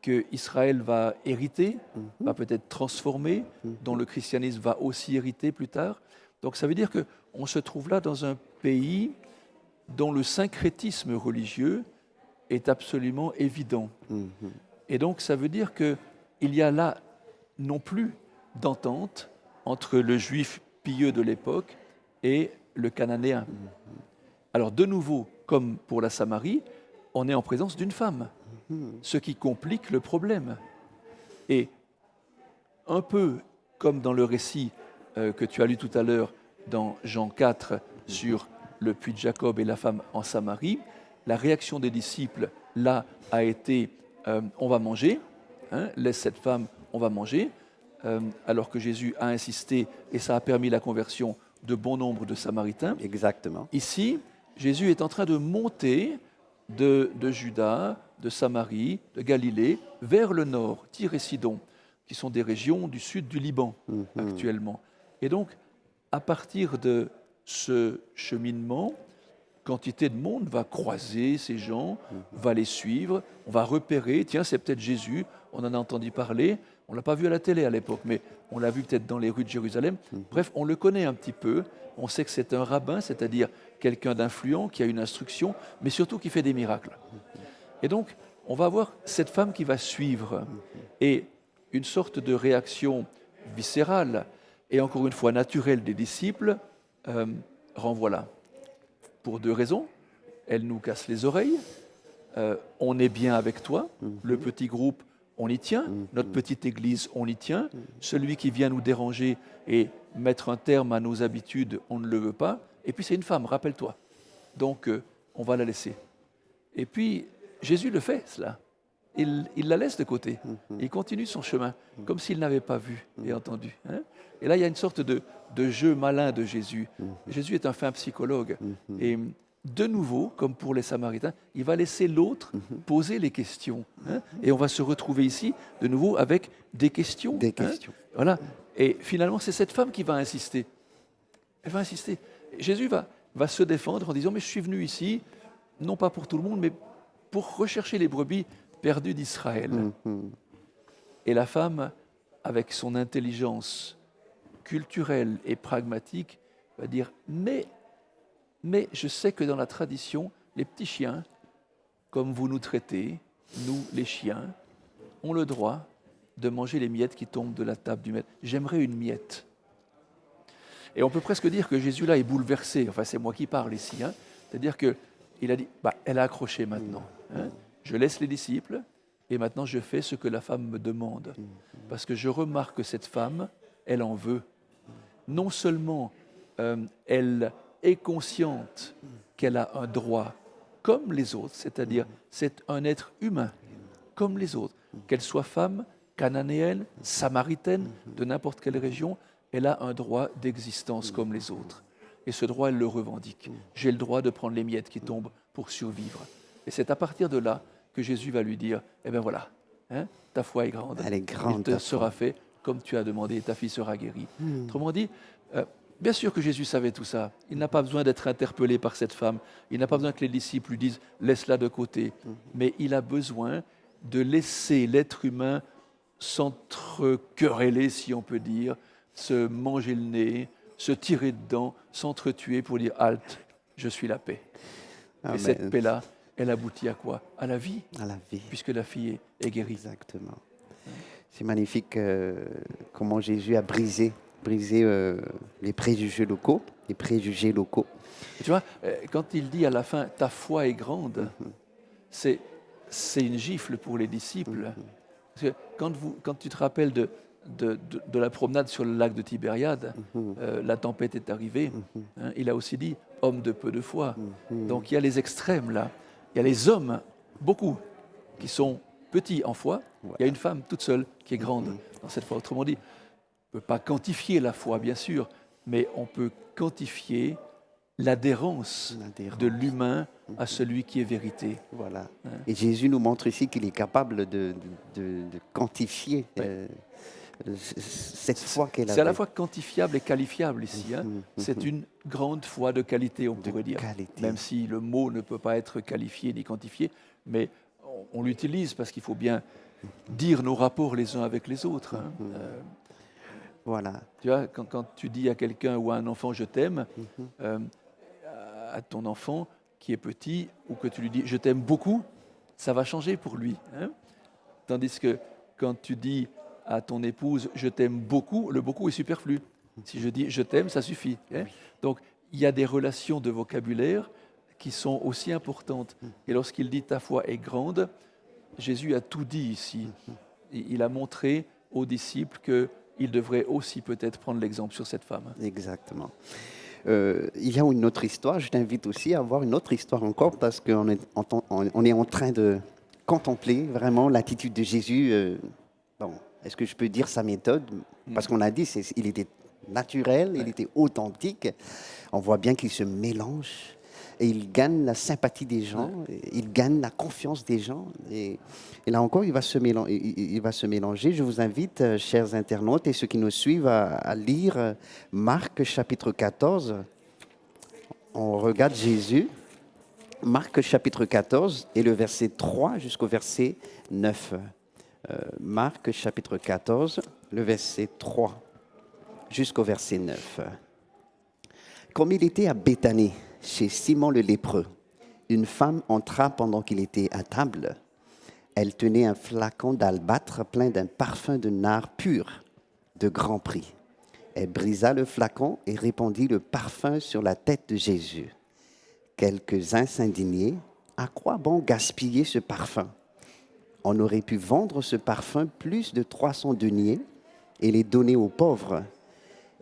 qu'Israël va hériter, va peut-être transformer, dont le christianisme va aussi hériter plus tard. Donc ça veut dire qu'on se trouve là dans un pays dont le syncrétisme religieux est absolument évident. Et donc ça veut dire qu'il y a là non plus d'entente entre le juif pieux de l'époque et le cananéen. Alors de nouveau, comme pour la Samarie, on est en présence d'une femme, ce qui complique le problème. Et un peu comme dans le récit que tu as lu tout à l'heure dans Jean 4 sur le puits de Jacob et la femme en Samarie, la réaction des disciples là a été on va manger, laisse cette femme, on va manger, alors que Jésus a insisté et ça a permis la conversion de bon nombre de Samaritains. Exactement. Ici, Jésus est en train de monter de Juda, de Samarie, de Galilée, vers le nord, Tyr et Sidon, qui sont des régions du sud du Liban actuellement. Et donc, à partir de ce cheminement, quantité de monde va croiser ces gens, va les suivre, on va repérer, tiens, c'est peut-être Jésus, on en a entendu parler, on ne l'a pas vu à la télé à l'époque, mais on l'a vu peut-être dans les rues de Jérusalem. Bref, on le connaît un petit peu, on sait que c'est un rabbin, c'est-à-dire quelqu'un d'influent qui a une instruction, mais surtout qui fait des miracles. Et donc, on va avoir cette femme qui va suivre, et une sorte de réaction viscérale, et encore une fois naturelle des disciples, renvoie là. Pour deux raisons. Elle nous casse les oreilles, on est bien avec toi, le petit groupe, on y tient, notre petite église, on y tient, celui qui vient nous déranger et mettre un terme à nos habitudes, on ne le veut pas, et puis c'est une femme, rappelle-toi. Donc on va la laisser. Et puis Jésus le fait, cela. Il la laisse de côté, il continue son chemin, comme s'il n'avait pas vu et entendu. Et là, il y a une sorte de jeu malin de Jésus. Jésus est un fin psychologue. Et de nouveau, comme pour les Samaritains, il va laisser l'autre poser les questions. Et on va se retrouver ici, de nouveau, avec des questions. Des questions. Voilà. Et finalement, c'est cette femme qui va insister. Elle va insister. Jésus va se défendre en disant, mais je suis venu ici, non pas pour tout le monde, mais pour rechercher les brebis perdues d'Israël. Et la femme, avec son intelligence culturelle et pragmatique, va dire mais je sais que dans la tradition, les petits chiens, comme vous nous traitez, nous les chiens, ont le droit de manger les miettes qui tombent de la table du maître. J'aimerais une miette. Et on peut presque dire que Jésus là est bouleversé, enfin c'est moi qui parle ici, c'est-à-dire qu'il a dit, elle a accroché maintenant. Je laisse les disciples et maintenant je fais ce que la femme me demande. Parce que je remarque que cette femme, elle en veut. Non seulement elle est consciente qu'elle a un droit comme les autres, c'est-à-dire c'est un être humain comme les autres, qu'elle soit femme, cananéenne, samaritaine, de n'importe quelle région, elle a un droit d'existence comme les autres. Et ce droit, elle le revendique. J'ai le droit de prendre les miettes qui tombent pour survivre. Et c'est à partir de là que Jésus va lui dire, eh bien voilà, ta foi est grande. Elle est grande. Il te sera fait comme tu as demandé et ta fille sera guérie. Autrement dit, bien sûr que Jésus savait tout ça. Il n'a pas besoin d'être interpellé par cette femme. Il n'a pas besoin que les disciples lui disent « laisse-la de côté ». Mais il a besoin de laisser l'être humain s'entre-quereller, si on peut dire, se manger le nez, se tirer dedans, s'entretuer pour dire « halte, je suis la paix ». Et cette paix-là, elle aboutit à quoi? À la vie. À la vie. Puisque la fille est guérie. Exactement. C'est magnifique comment Jésus a brisé les préjugés locaux. Et tu vois, quand il dit à la fin « ta foi est grande c'est une gifle pour les disciples. Parce que quand tu te rappelles de la promenade sur le lac de Tibériade, la tempête est arrivée, il a aussi dit « homme de peu de foi ». Donc il y a les extrêmes là. Il y a les hommes, beaucoup, qui sont petits en foi. Voilà. Il y a une femme toute seule qui est grande dans cette foi. Autrement dit, on ne peut pas quantifier la foi, bien sûr, mais on peut quantifier l'adhérence de l'humain à celui qui est vérité. Voilà. Et Jésus nous montre ici qu'il est capable de quantifier cette foi qu'elle a. C'est à la fois quantifiable et qualifiable ici. C'est une grande foi de qualité, on pourrait dire. Qualité. Même si le mot ne peut pas être qualifié ni quantifié, mais on l'utilise parce qu'il faut bien dire nos rapports les uns avec les autres. Hein. Voilà. Tu vois, quand tu dis à quelqu'un ou à un enfant je t'aime, euh, à ton enfant qui est petit, ou que tu lui dis je t'aime beaucoup, ça va changer pour lui. Hein. Tandis que quand tu dis à ton épouse je t'aime beaucoup, le beaucoup est superflu. Si je dis je t'aime, ça suffit. Hein. Donc il y a des relations de vocabulaire qui sont aussi importantes. Et lorsqu'il dit ta foi est grande, Jésus a tout dit ici. Il a montré aux disciples qu'ils devraient aussi peut-être prendre l'exemple sur cette femme. Exactement. Il y a une autre histoire. Je t'invite aussi à voir une autre histoire encore parce qu'on est on est en train de contempler vraiment l'attitude de Jésus. Bon, est-ce que je peux dire sa méthode? Parce qu'on a dit il était naturel, il était authentique. On voit bien qu'il se mélange et il gagne la sympathie des gens, il gagne la confiance des gens. Et là encore, il va se mélanger. Je vous invite, chers internautes et ceux qui nous suivent, à lire Marc chapitre 14. On regarde Jésus, Marc chapitre 14 et le verset 3 jusqu'au verset 9. Marc chapitre 14, le verset 3 jusqu'au verset 9. Comme il était à Béthanie, chez Simon le lépreux, une femme entra pendant qu'il était à table. Elle tenait un flacon d'albâtre plein d'un parfum de nard pur, de grand prix. Elle brisa le flacon et répandit le parfum sur la tête de Jésus. Quelques-uns s'indignaient. À quoi bon gaspiller ce parfum? On aurait pu vendre ce parfum plus de 300 deniers et les donner aux pauvres.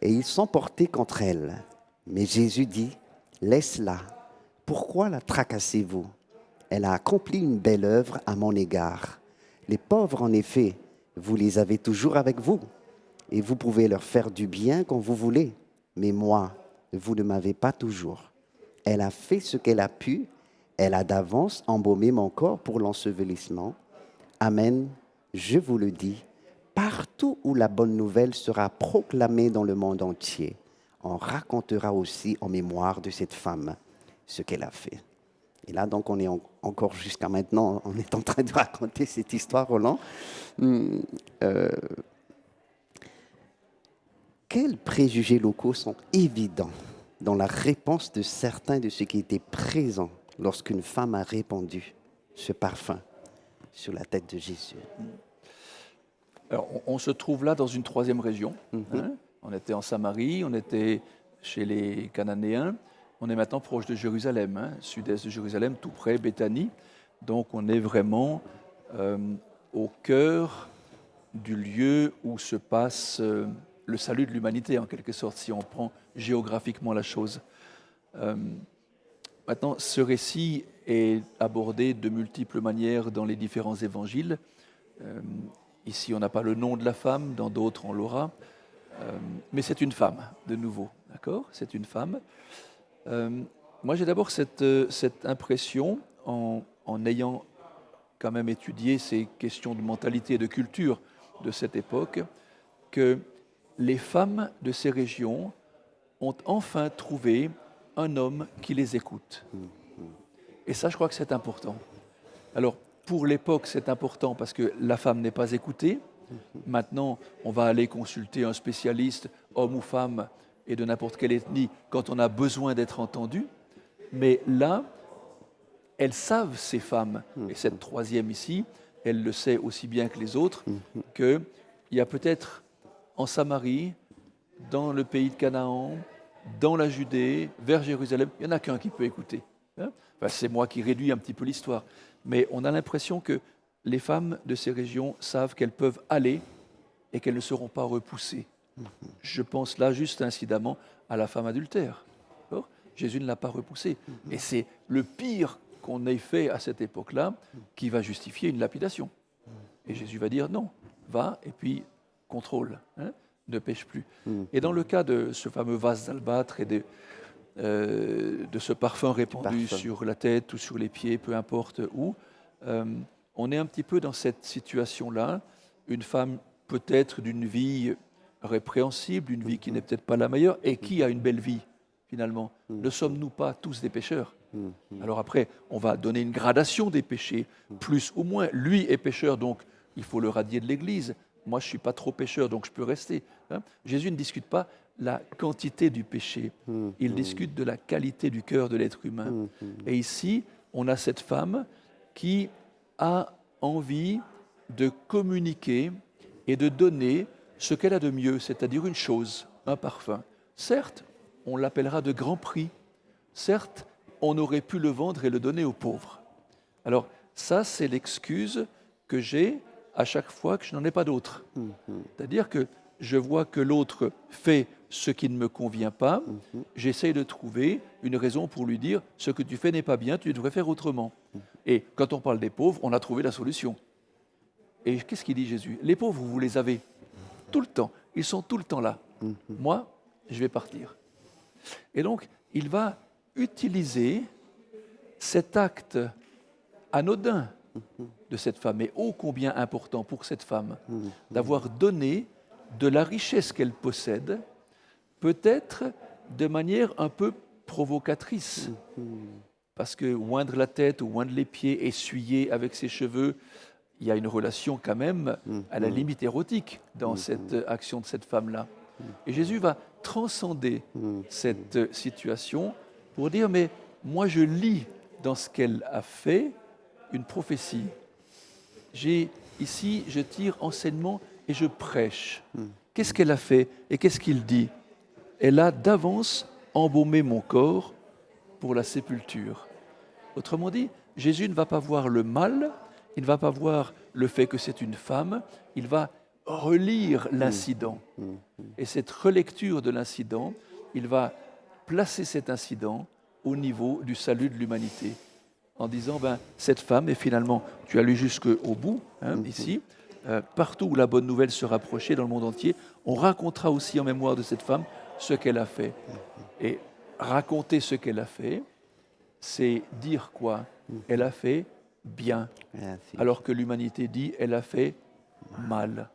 Et ils s'emportaient contre elle. Mais Jésus dit, laisse-la. Pourquoi la tracassez-vous? Elle a accompli une belle œuvre à mon égard. Les pauvres, en effet, vous les avez toujours avec vous, et vous pouvez leur faire du bien quand vous voulez. Mais moi, vous ne m'avez pas toujours. Elle a fait ce qu'elle a pu. Elle a d'avance embaumé mon corps pour l'ensevelissement. Amen, je vous le dis, partout où la bonne nouvelle sera proclamée dans le monde entier, on racontera aussi en mémoire de cette femme ce qu'elle a fait. Et là, donc, on est encore jusqu'à maintenant, on est en train de raconter cette histoire, Roland. Quels préjugés locaux sont évidents dans la réponse de certains de ceux qui étaient présents lorsqu'une femme a répandu ce parfum sur la tête de Jésus? Alors, on se trouve là dans une troisième région. Hein. On était en Samarie, on était chez les Cananéens. On est maintenant proche de Jérusalem, hein, sud-est de Jérusalem, tout près, Béthanie. Donc, on est vraiment au cœur du lieu où se passe le salut de l'humanité, en quelque sorte, si on prend géographiquement la chose. Maintenant, ce récit est abordé de multiples manières dans les différents évangiles. Ici, on n'a pas le nom de la femme, dans d'autres, on l'aura. Mais c'est une femme, de nouveau, d'accord? C'est une femme. Moi, j'ai d'abord cette impression, en ayant quand même étudié ces questions de mentalité et de culture de cette époque, que les femmes de ces régions ont enfin trouvé un homme qui les écoute. Et ça, je crois que c'est important. Alors, pour l'époque, c'est important parce que la femme n'est pas écoutée. Maintenant, on va aller consulter un spécialiste, homme ou femme, et de n'importe quelle ethnie, quand on a besoin d'être entendu. Mais là, elles savent, ces femmes, et cette troisième ici, elle le sait aussi bien que les autres, qu'il y a peut-être en Samarie, dans le pays de Canaan, dans la Judée, vers Jérusalem, il n'y en a qu'un qui peut écouter. Hein. Enfin, c'est moi qui réduis un petit peu l'histoire. Mais on a l'impression que les femmes de ces régions savent qu'elles peuvent aller et qu'elles ne seront pas repoussées. Je pense là juste incidemment à la femme adultère. Alors, Jésus ne l'a pas repoussée. Et c'est le pire qu'on ait fait à cette époque-là qui va justifier une lapidation. Et Jésus va dire non, va et puis contrôle, hein, ne pêche plus. Et dans le cas de ce fameux vase d'albâtre et de ce parfum répandu sur la tête ou sur les pieds, peu importe où, on est un petit peu dans cette situation-là, une femme peut-être d'une vie répréhensible, d'une vie qui n'est peut-être pas la meilleure, et qui a une belle vie, finalement. Ne sommes-nous pas tous des pécheurs? Alors après, on va donner une gradation des péchés, plus ou moins. Lui est pécheur, donc il faut le radier de l'Église. Moi, je ne suis pas trop pécheur, donc je peux rester. Hein. Jésus ne discute pas la quantité du péché. Il discute de la qualité du cœur de l'être humain. Et ici, on a cette femme qui a envie de communiquer et de donner ce qu'elle a de mieux, c'est-à-dire une chose, un parfum. Certes, on l'appellera de grand prix. Certes, on aurait pu le vendre et le donner aux pauvres. Alors, ça, c'est l'excuse que j'ai à chaque fois que je n'en ai pas d'autre. C'est-à-dire que je vois que l'autre fait ce qui ne me convient pas, j'essaye de trouver une raison pour lui dire « ce que tu fais n'est pas bien, tu devrais faire autrement ». Et quand on parle des pauvres, on a trouvé la solution. Et qu'est-ce qu'il dit Jésus? Les pauvres, vous les avez tout le temps, ils sont tout le temps là. Moi, je vais partir. Et donc, il va utiliser cet acte anodin de cette femme, et ô combien important pour cette femme, d'avoir donné de la richesse qu'elle possède, peut-être de manière un peu provocatrice. Parce que oindre la tête ou oindre les pieds, essuyer avec ses cheveux, il y a une relation quand même à la limite érotique dans cette action de cette femme-là. Et Jésus va transcender cette situation pour dire, mais moi je lis dans ce qu'elle a fait une prophétie. Ici, je tire enseignement et je prêche. Qu'est-ce qu'elle a fait et qu'est-ce qu'il dit? Elle a d'avance embaumé mon corps pour la sépulture. Autrement dit, Jésus ne va pas voir le mal, il ne va pas voir le fait que c'est une femme, il va relire l'incident. Et cette relecture de l'incident, il va placer cet incident au niveau du salut de l'humanité, en disant, cette femme, et finalement, tu as lu jusqu'au bout, ici, partout où la bonne nouvelle sera prêchée dans le monde entier, on racontera aussi en mémoire de cette femme ce qu'elle a fait. Et raconter ce qu'elle a fait, c'est dire quoi? Elle a fait bien, alors que l'humanité dit, elle a fait mal.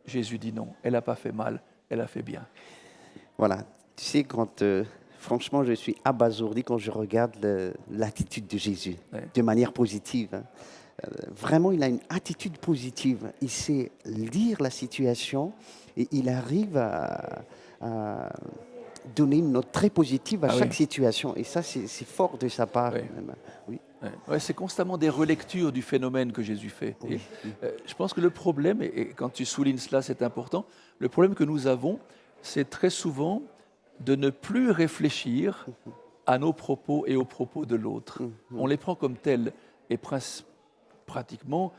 Jésus dit non, elle n'a pas fait mal, elle a fait bien. Voilà, tu sais, franchement, je suis abasourdi quand je regarde l'attitude de Jésus, de manière positive. Hein. Vraiment, il a une attitude positive. Il sait lire la situation et il arrive à donner une note très positive à chaque situation. Et ça, c'est fort de sa part. Même. Oui. Ouais, c'est constamment des relectures du phénomène que Jésus fait. Et, je pense que le problème, et quand tu soulignes cela, c'est important, le problème que nous avons, c'est très souvent de ne plus réfléchir à nos propos et aux propos de l'autre. On les prend comme tels. Et pratiquement,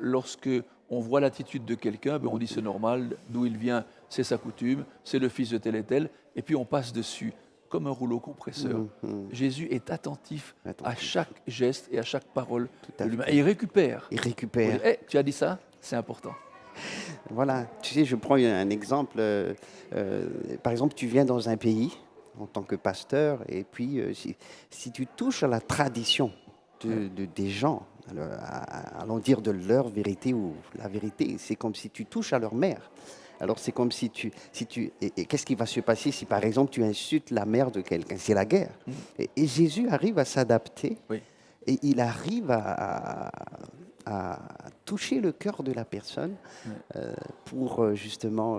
lorsque on voit l'attitude de quelqu'un, on dit c'est normal, d'où il vient, c'est sa coutume, c'est le fils de tel et tel, et puis on passe dessus, comme un rouleau compresseur. Jésus est attentif à chaque geste et à chaque parole de l'humain. Et il récupère. Il récupère. Tu as dit ça, c'est important. Voilà, tu sais, je prends un exemple. Par exemple, tu viens dans un pays en tant que pasteur, et puis si tu touches à la tradition des gens, allons dire de leur vérité ou la vérité, c'est comme si tu touches à leur mère. Alors c'est comme si et qu'est-ce qui va se passer si par exemple tu insultes la mère de quelqu'un? C'est la guerre. Et Jésus arrive à s'adapter et il arrive à toucher le cœur de la personne pour justement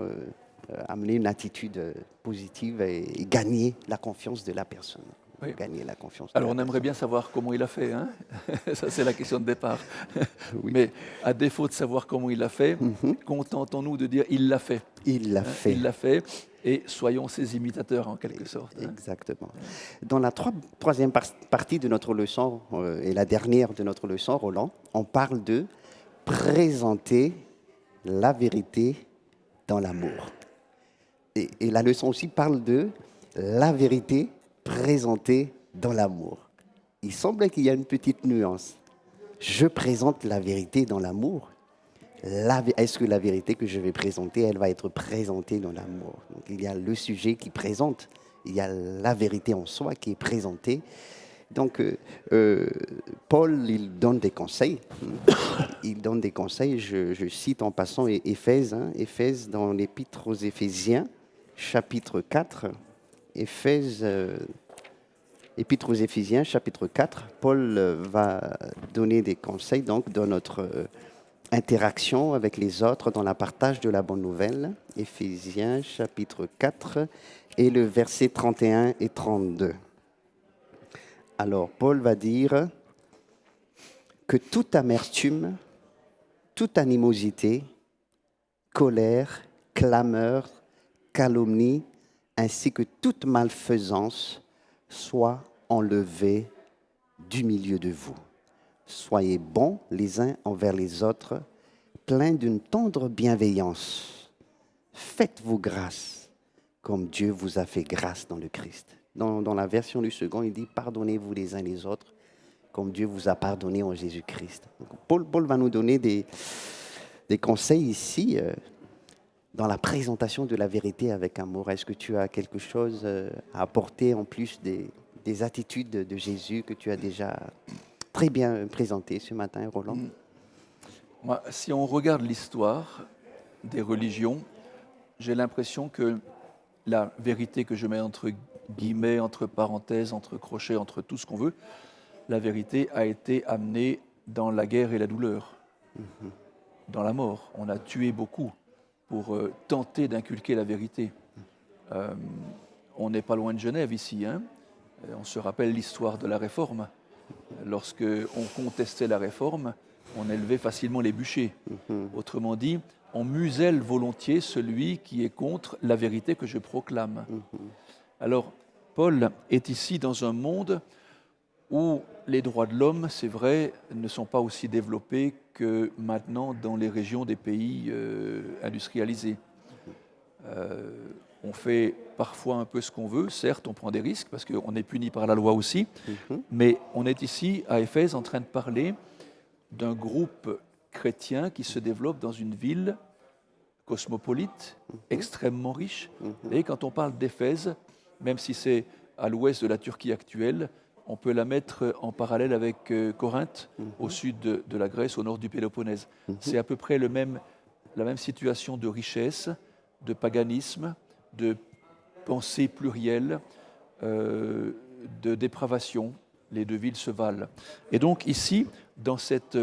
amener une attitude positive et gagner la confiance de la personne. Gagner la confiance. Alors on aimerait bien savoir comment il a fait, hein. Ça c'est la question de départ. Mais à défaut de savoir comment il l'a fait, contentons-nous de dire il l'a fait. Il l'a fait. Il l'a fait, et soyons ses imitateurs en quelque sorte. Exactement. Dans la troisième partie de notre leçon, et la dernière de notre leçon, Roland, on parle de présenter la vérité dans l'amour. Et la leçon aussi parle de la vérité présentée dans l'amour. Il semble qu'il y a une petite nuance. Je présente la vérité dans l'amour. Est-ce que la vérité que je vais présenter, elle va être présentée dans l'amour? Donc, il y a le sujet qui présente, il y a la vérité en soi qui est présentée. Donc, Paul, il donne des conseils. Il donne des conseils, je cite en passant Éphèse, Éphèse dans l'Épître aux Éphésiens, chapitre 4. Épître aux Éphésiens, chapitre 4. Paul va donner des conseils donc, dans notre interaction avec les autres dans le partage de la bonne nouvelle. Éphésiens chapitre 4 et le verset 31 et 32. Alors, Paul va dire que toute amertume, toute animosité, colère, clameur, calomnie, ainsi que toute malfaisance soit enlevée du milieu de vous. Soyez bons les uns envers les autres, pleins d'une tendre bienveillance. Faites-vous grâce, comme Dieu vous a fait grâce dans le Christ. Dans la version du second, il dit « Pardonnez-vous les uns les autres, comme Dieu vous a pardonné en Jésus-Christ. » Paul va nous donner des conseils ici dans la présentation de la vérité avec amour. Est-ce que tu as quelque chose à apporter en plus des attitudes de Jésus que tu as déjà très bien présentées ce matin, Roland? Moi, si on regarde l'histoire des religions, j'ai l'impression que la vérité que je mets entre guillemets, entre parenthèses, entre crochets, entre tout ce qu'on veut, la vérité a été amenée dans la guerre et la douleur, dans la mort. On a tué beaucoup pour tenter d'inculquer la vérité. On n'est pas loin de Genève ici, hein. On se rappelle l'histoire de la Réforme. Lorsque on contestait la Réforme, on élevait facilement les bûchers. Autrement dit, on muselle volontiers celui qui est contre la vérité que je proclame. Alors, Paul est ici dans un monde où les droits de l'homme, c'est vrai, ne sont pas aussi développés que maintenant dans les régions des pays industrialisés. On fait parfois un peu ce qu'on veut, certes, on prend des risques parce qu'on est puni par la loi aussi, mais on est ici à Éphèse en train de parler d'un groupe chrétien qui se développe dans une ville cosmopolite, extrêmement riche. Et quand on parle d'Éphèse, même si c'est à l'ouest de la Turquie actuelle, on peut la mettre en parallèle avec Corinthe, au sud de la Grèce, au nord du Péloponnèse. C'est à peu près la même situation de richesse, de paganisme, de pensée plurielle, de dépravation. Les deux villes se valent. Et donc ici, dans cette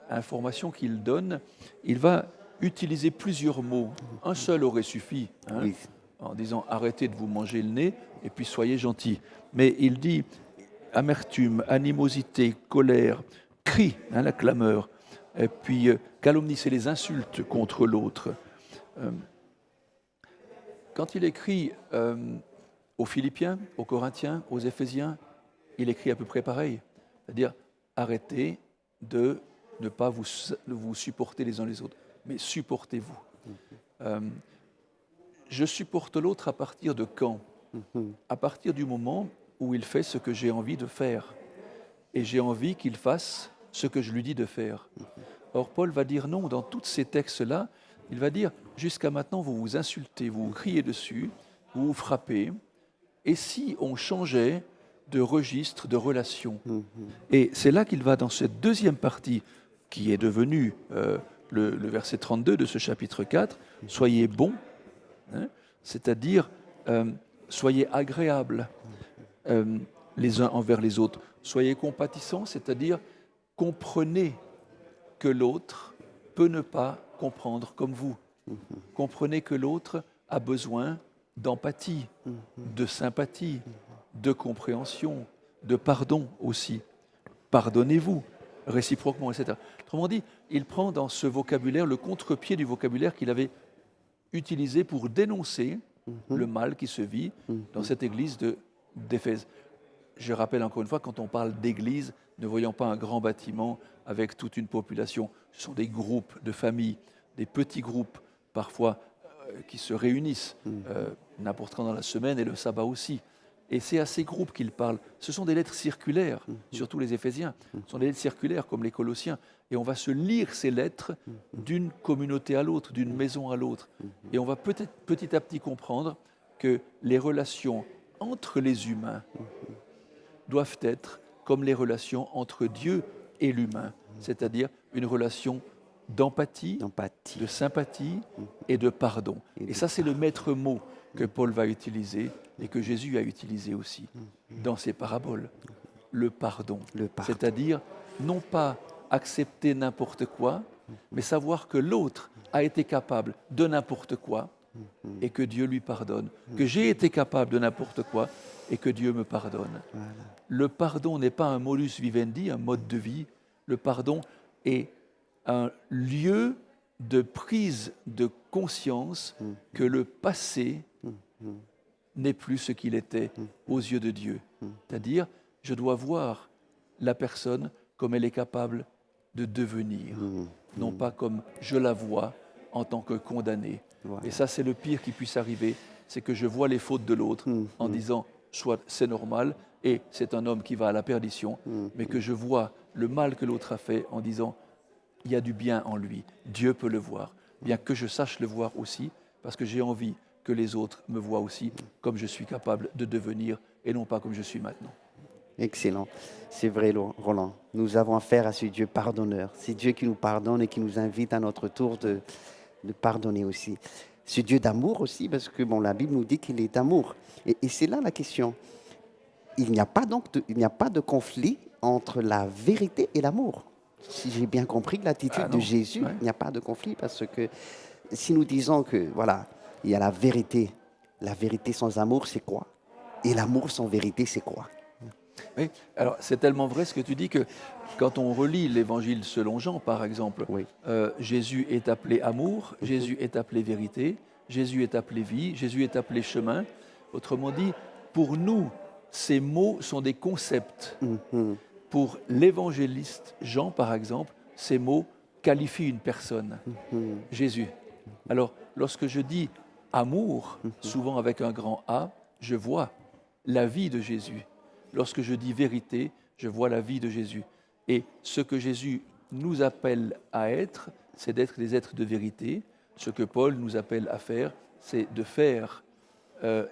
information qu'il donne, il va utiliser plusieurs mots. Un seul aurait suffi, hein, oui, en disant « arrêtez de vous manger le nez et puis soyez gentils ». Mais il dit amertume, animosité, colère, cri, hein, la clameur, et puis calomnie, c'est les insultes contre l'autre. Quand il écrit aux Philippiens, aux Corinthiens, aux Éphésiens, il écrit à peu près pareil. C'est-à-dire, arrêtez de ne pas vous supporter les uns les autres, mais supportez-vous. Je supporte l'autre à partir de quand? À partir du moment où il fait ce que j'ai envie de faire. Et j'ai envie qu'il fasse ce que je lui dis de faire. Or, Paul va dire non, dans tous ces textes-là, il va dire, jusqu'à maintenant, vous vous insultez, vous vous criez dessus, vous vous frappez. Et si on changeait de registre, de relation? Et c'est là qu'il va dans cette deuxième partie, qui est devenue le verset 32 de ce chapitre 4, « Soyez bons hein, », c'est-à-dire soyez agréables les uns envers les autres. Soyez compatissants, c'est-à-dire comprenez que l'autre peut ne pas comprendre comme vous. Comprenez que l'autre a besoin d'empathie, de sympathie, de compréhension, de pardon aussi. Pardonnez-vous réciproquement, etc. Autrement dit, il prend dans ce vocabulaire le contre-pied du vocabulaire qu'il avait utilisé pour dénoncer le mal qui se vit dans cette église d'Éphèse. Je rappelle encore une fois, quand on parle d'église, ne voyons pas un grand bâtiment avec toute une population. Ce sont des groupes de familles, des petits groupes, parfois qui se réunissent n'importe quand dans la semaine et le sabbat aussi. Et c'est à ces groupes qu'il parle. Ce sont des lettres circulaires, surtout les Éphésiens. Ce sont des lettres circulaires comme les Colossiens. Et on va se lire ces lettres d'une communauté à l'autre, d'une maison à l'autre. Et on va peut-être petit à petit comprendre que les relations entre les humains doivent être comme les relations entre Dieu et l'humain, c'est-à-dire une relation d'empathie, de sympathie et de pardon. Et ça, c'est le maître mot que Paul va utiliser et que Jésus a utilisé aussi dans ses paraboles. Le pardon. C'est-à-dire non pas accepter n'importe quoi, mais savoir que l'autre a été capable de n'importe quoi et que Dieu lui pardonne, que j'ai été capable de n'importe quoi et que Dieu me pardonne. Voilà. Le pardon n'est pas un modus vivendi, un mode de vie. Le pardon est un lieu de prise de conscience que le passé n'est plus ce qu'il était aux yeux de Dieu. C'est-à-dire, je dois voir la personne comme elle est capable de devenir, non pas comme je la vois en tant que condamnée. Voilà. Et ça, c'est le pire qui puisse arriver, c'est que je vois les fautes de l'autre en disant, soit c'est normal, et c'est un homme qui va à la perdition, mais que je vois le mal que l'autre a fait en disant, il y a du bien en lui, Dieu peut le voir, bien que je sache le voir aussi, parce que j'ai envie que les autres me voient aussi comme je suis capable de devenir et non pas comme je suis maintenant. Excellent. C'est vrai, Roland. Nous avons affaire à ce Dieu pardonneur. C'est Dieu qui nous pardonne et qui nous invite à notre tour de pardonner aussi. Ce Dieu d'amour aussi, parce que bon, la Bible nous dit qu'il est d'amour. Et c'est là la question. Il n'y a pas donc il n'y a pas de conflit entre la vérité et l'amour. Si j'ai bien compris l'attitude de Jésus, Ouais. il n'y a pas de conflit parce que si nous disons que voilà, il y a la vérité sans amour, c'est quoi? Et l'amour sans vérité, c'est quoi? Oui, alors c'est tellement vrai ce que tu dis que quand on relit l'évangile selon Jean, par exemple, Oui. Jésus est appelé amour, Jésus est appelé vérité, Jésus est appelé vie, Jésus est appelé chemin. Autrement dit, pour nous, ces mots sont des concepts. Pour l'évangéliste Jean, par exemple, ces mots qualifient une personne, Jésus. Alors, lorsque je dis amour, souvent avec un grand A, je vois la vie de Jésus. Lorsque je dis vérité, je vois la vie de Jésus. Et ce que Jésus nous appelle à être, c'est d'être des êtres de vérité. Ce que Paul nous appelle à faire, c'est de faire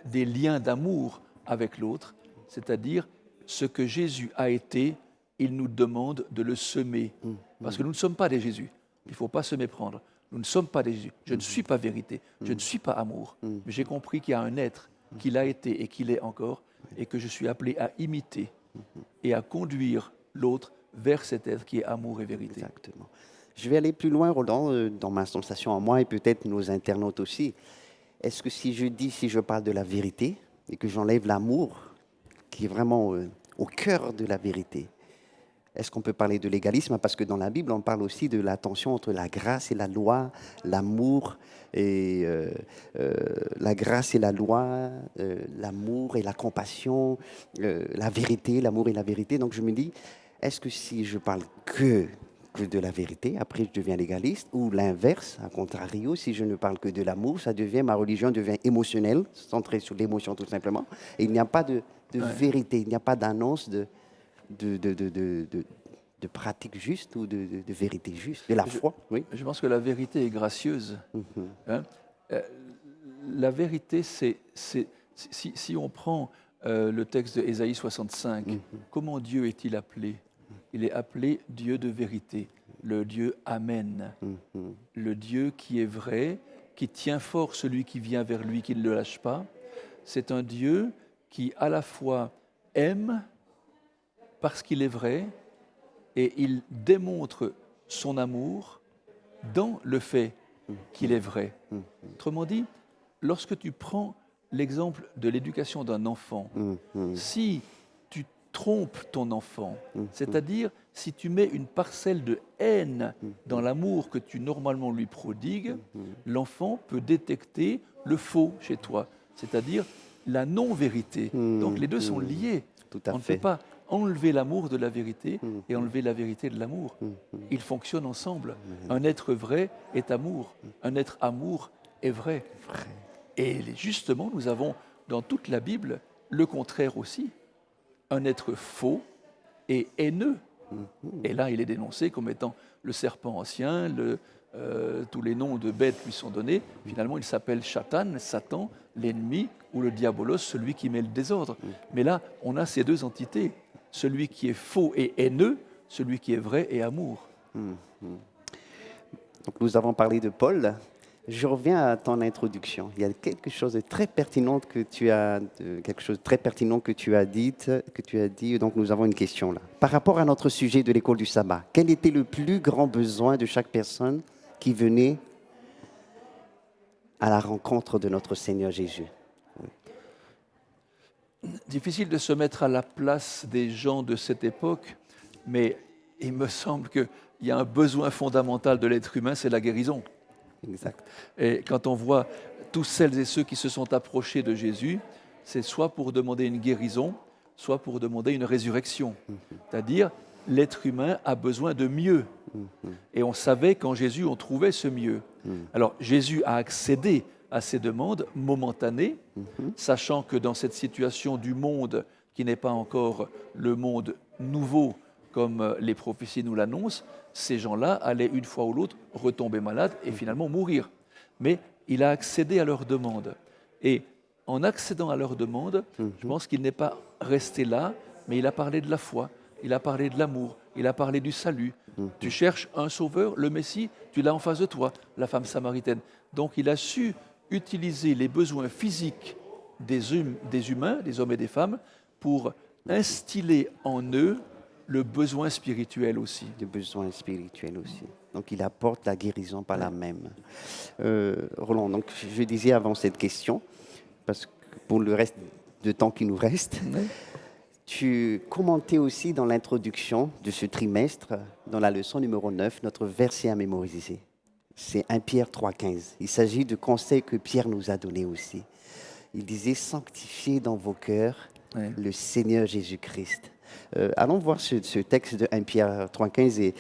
des liens d'amour avec l'autre, c'est-à-dire ce que Jésus a été, il nous demande de le semer. Parce que nous ne sommes pas des Jésus. Il ne faut pas se méprendre. Nous ne sommes pas des Jésus. Je ne suis pas vérité. Je ne suis pas amour. Mais j'ai compris qu'il y a un être qu'il a été et qu'il est encore, et que je suis appelé à imiter et à conduire l'autre vers cet être qui est amour et vérité. Exactement. Je vais aller plus loin, Roland, dans ma sensation en moi et peut-être nos internautes aussi. Est-ce que si je parle de la vérité et que j'enlève l'amour, qui est vraiment au cœur de la vérité, est-ce qu'on peut parler de légalisme? Parce que dans la Bible, on parle aussi de la tension entre la grâce et la loi, l'amour et la grâce et la loi, l'amour et la compassion, la vérité, l'amour et la vérité. Donc je me dis, est-ce que si je parle que de la vérité, après je deviens légaliste, ou l'inverse, à contrario, si je ne parle que de l'amour, ma religion devient émotionnelle, centrée sur l'émotion tout simplement, et il n'y a pas de vérité, il n'y a pas d'annonce de pratique juste ou de vérité juste, de la foi. Oui. Je pense que la vérité est gracieuse. Hein. La vérité, si on prend le texte de Ésaïe 65, comment Dieu est-il appelé? Il est appelé Dieu de vérité, le Dieu Amen, le Dieu qui est vrai, qui tient fort celui qui vient vers lui, qui ne le lâche pas. C'est un Dieu qui à la fois aime parce qu'il est vrai et il démontre son amour dans le fait qu'il est vrai. Autrement dit, lorsque tu prends l'exemple de l'éducation d'un enfant, si tu trompes ton enfant, c'est-à-dire si tu mets une parcelle de haine dans l'amour que tu normalement lui prodigues, l'enfant peut détecter le faux chez toi, c'est-à-dire la non-vérité. Donc les deux sont liés. Tout à On ne fait. peut pas enlever l'amour de la vérité et enlever la vérité de l'amour. Ils fonctionnent ensemble. Un être vrai est amour. Un être amour est vrai. Et justement, nous avons dans toute la Bible le contraire aussi. Un être faux et haineux. Et là, il est dénoncé comme étant le serpent ancien, tous les noms de bêtes lui sont donnés. Finalement, il s'appelle Satan, l'ennemi, ou le diabolos, celui qui met le désordre. Mais là, on a ces deux entités. Celui qui est faux et haineux, celui qui est vrai et amour. Donc, nous avons parlé de Paul, Je reviens à ton introduction. Il y a quelque chose de très pertinent que tu as, quelque chose de très pertinent que tu as dit. Donc nous avons une question là. Par rapport à notre sujet de l'école du sabbat, quel était le plus grand besoin de chaque personne qui venait à la rencontre de notre Seigneur Jésus? Difficile de se mettre à la place des gens de cette époque, mais il me semble qu'il y a un besoin fondamental de l'être humain, c'est la guérison. Exact. Et quand on voit tous celles et ceux qui se sont approchés de Jésus, c'est soit pour demander une guérison, soit pour demander une résurrection. C'est-à-dire, l'être humain a besoin de mieux. Et on savait qu'en Jésus, on trouvait ce mieux. Alors, Jésus a accédé à ces demandes momentanées, sachant que dans cette situation du monde qui n'est pas encore le monde nouveau comme les prophéties nous l'annoncent, ces gens-là allaient une fois ou l'autre retomber malades et finalement mourir. Mais il a accédé à leurs demandes. Et en accédant à leurs demandes, je pense qu'il n'est pas resté là, mais il a parlé de la foi, il a parlé de l'amour, il a parlé du salut. Tu cherches un sauveur, le Messie, tu l'as en face de toi, la femme samaritaine. Donc il a su utiliser les besoins physiques des humains, des hommes et des femmes, pour instiller en eux le besoin spirituel aussi. Des besoins spirituels aussi. Donc il apporte la guérison par la même. Roland, donc je disais avant cette question, parce que pour le reste de temps qui nous reste, tu commentais aussi dans l'introduction de ce trimestre, dans la leçon numéro 9, notre verset à mémoriser. C'est 1 Pierre 3,15. Il s'agit de conseils que Pierre nous a donnés aussi. Il disait « Sanctifiez dans vos cœurs le Seigneur Jésus-Christ ». Allons voir ce texte de 1 Pierre 3,15 et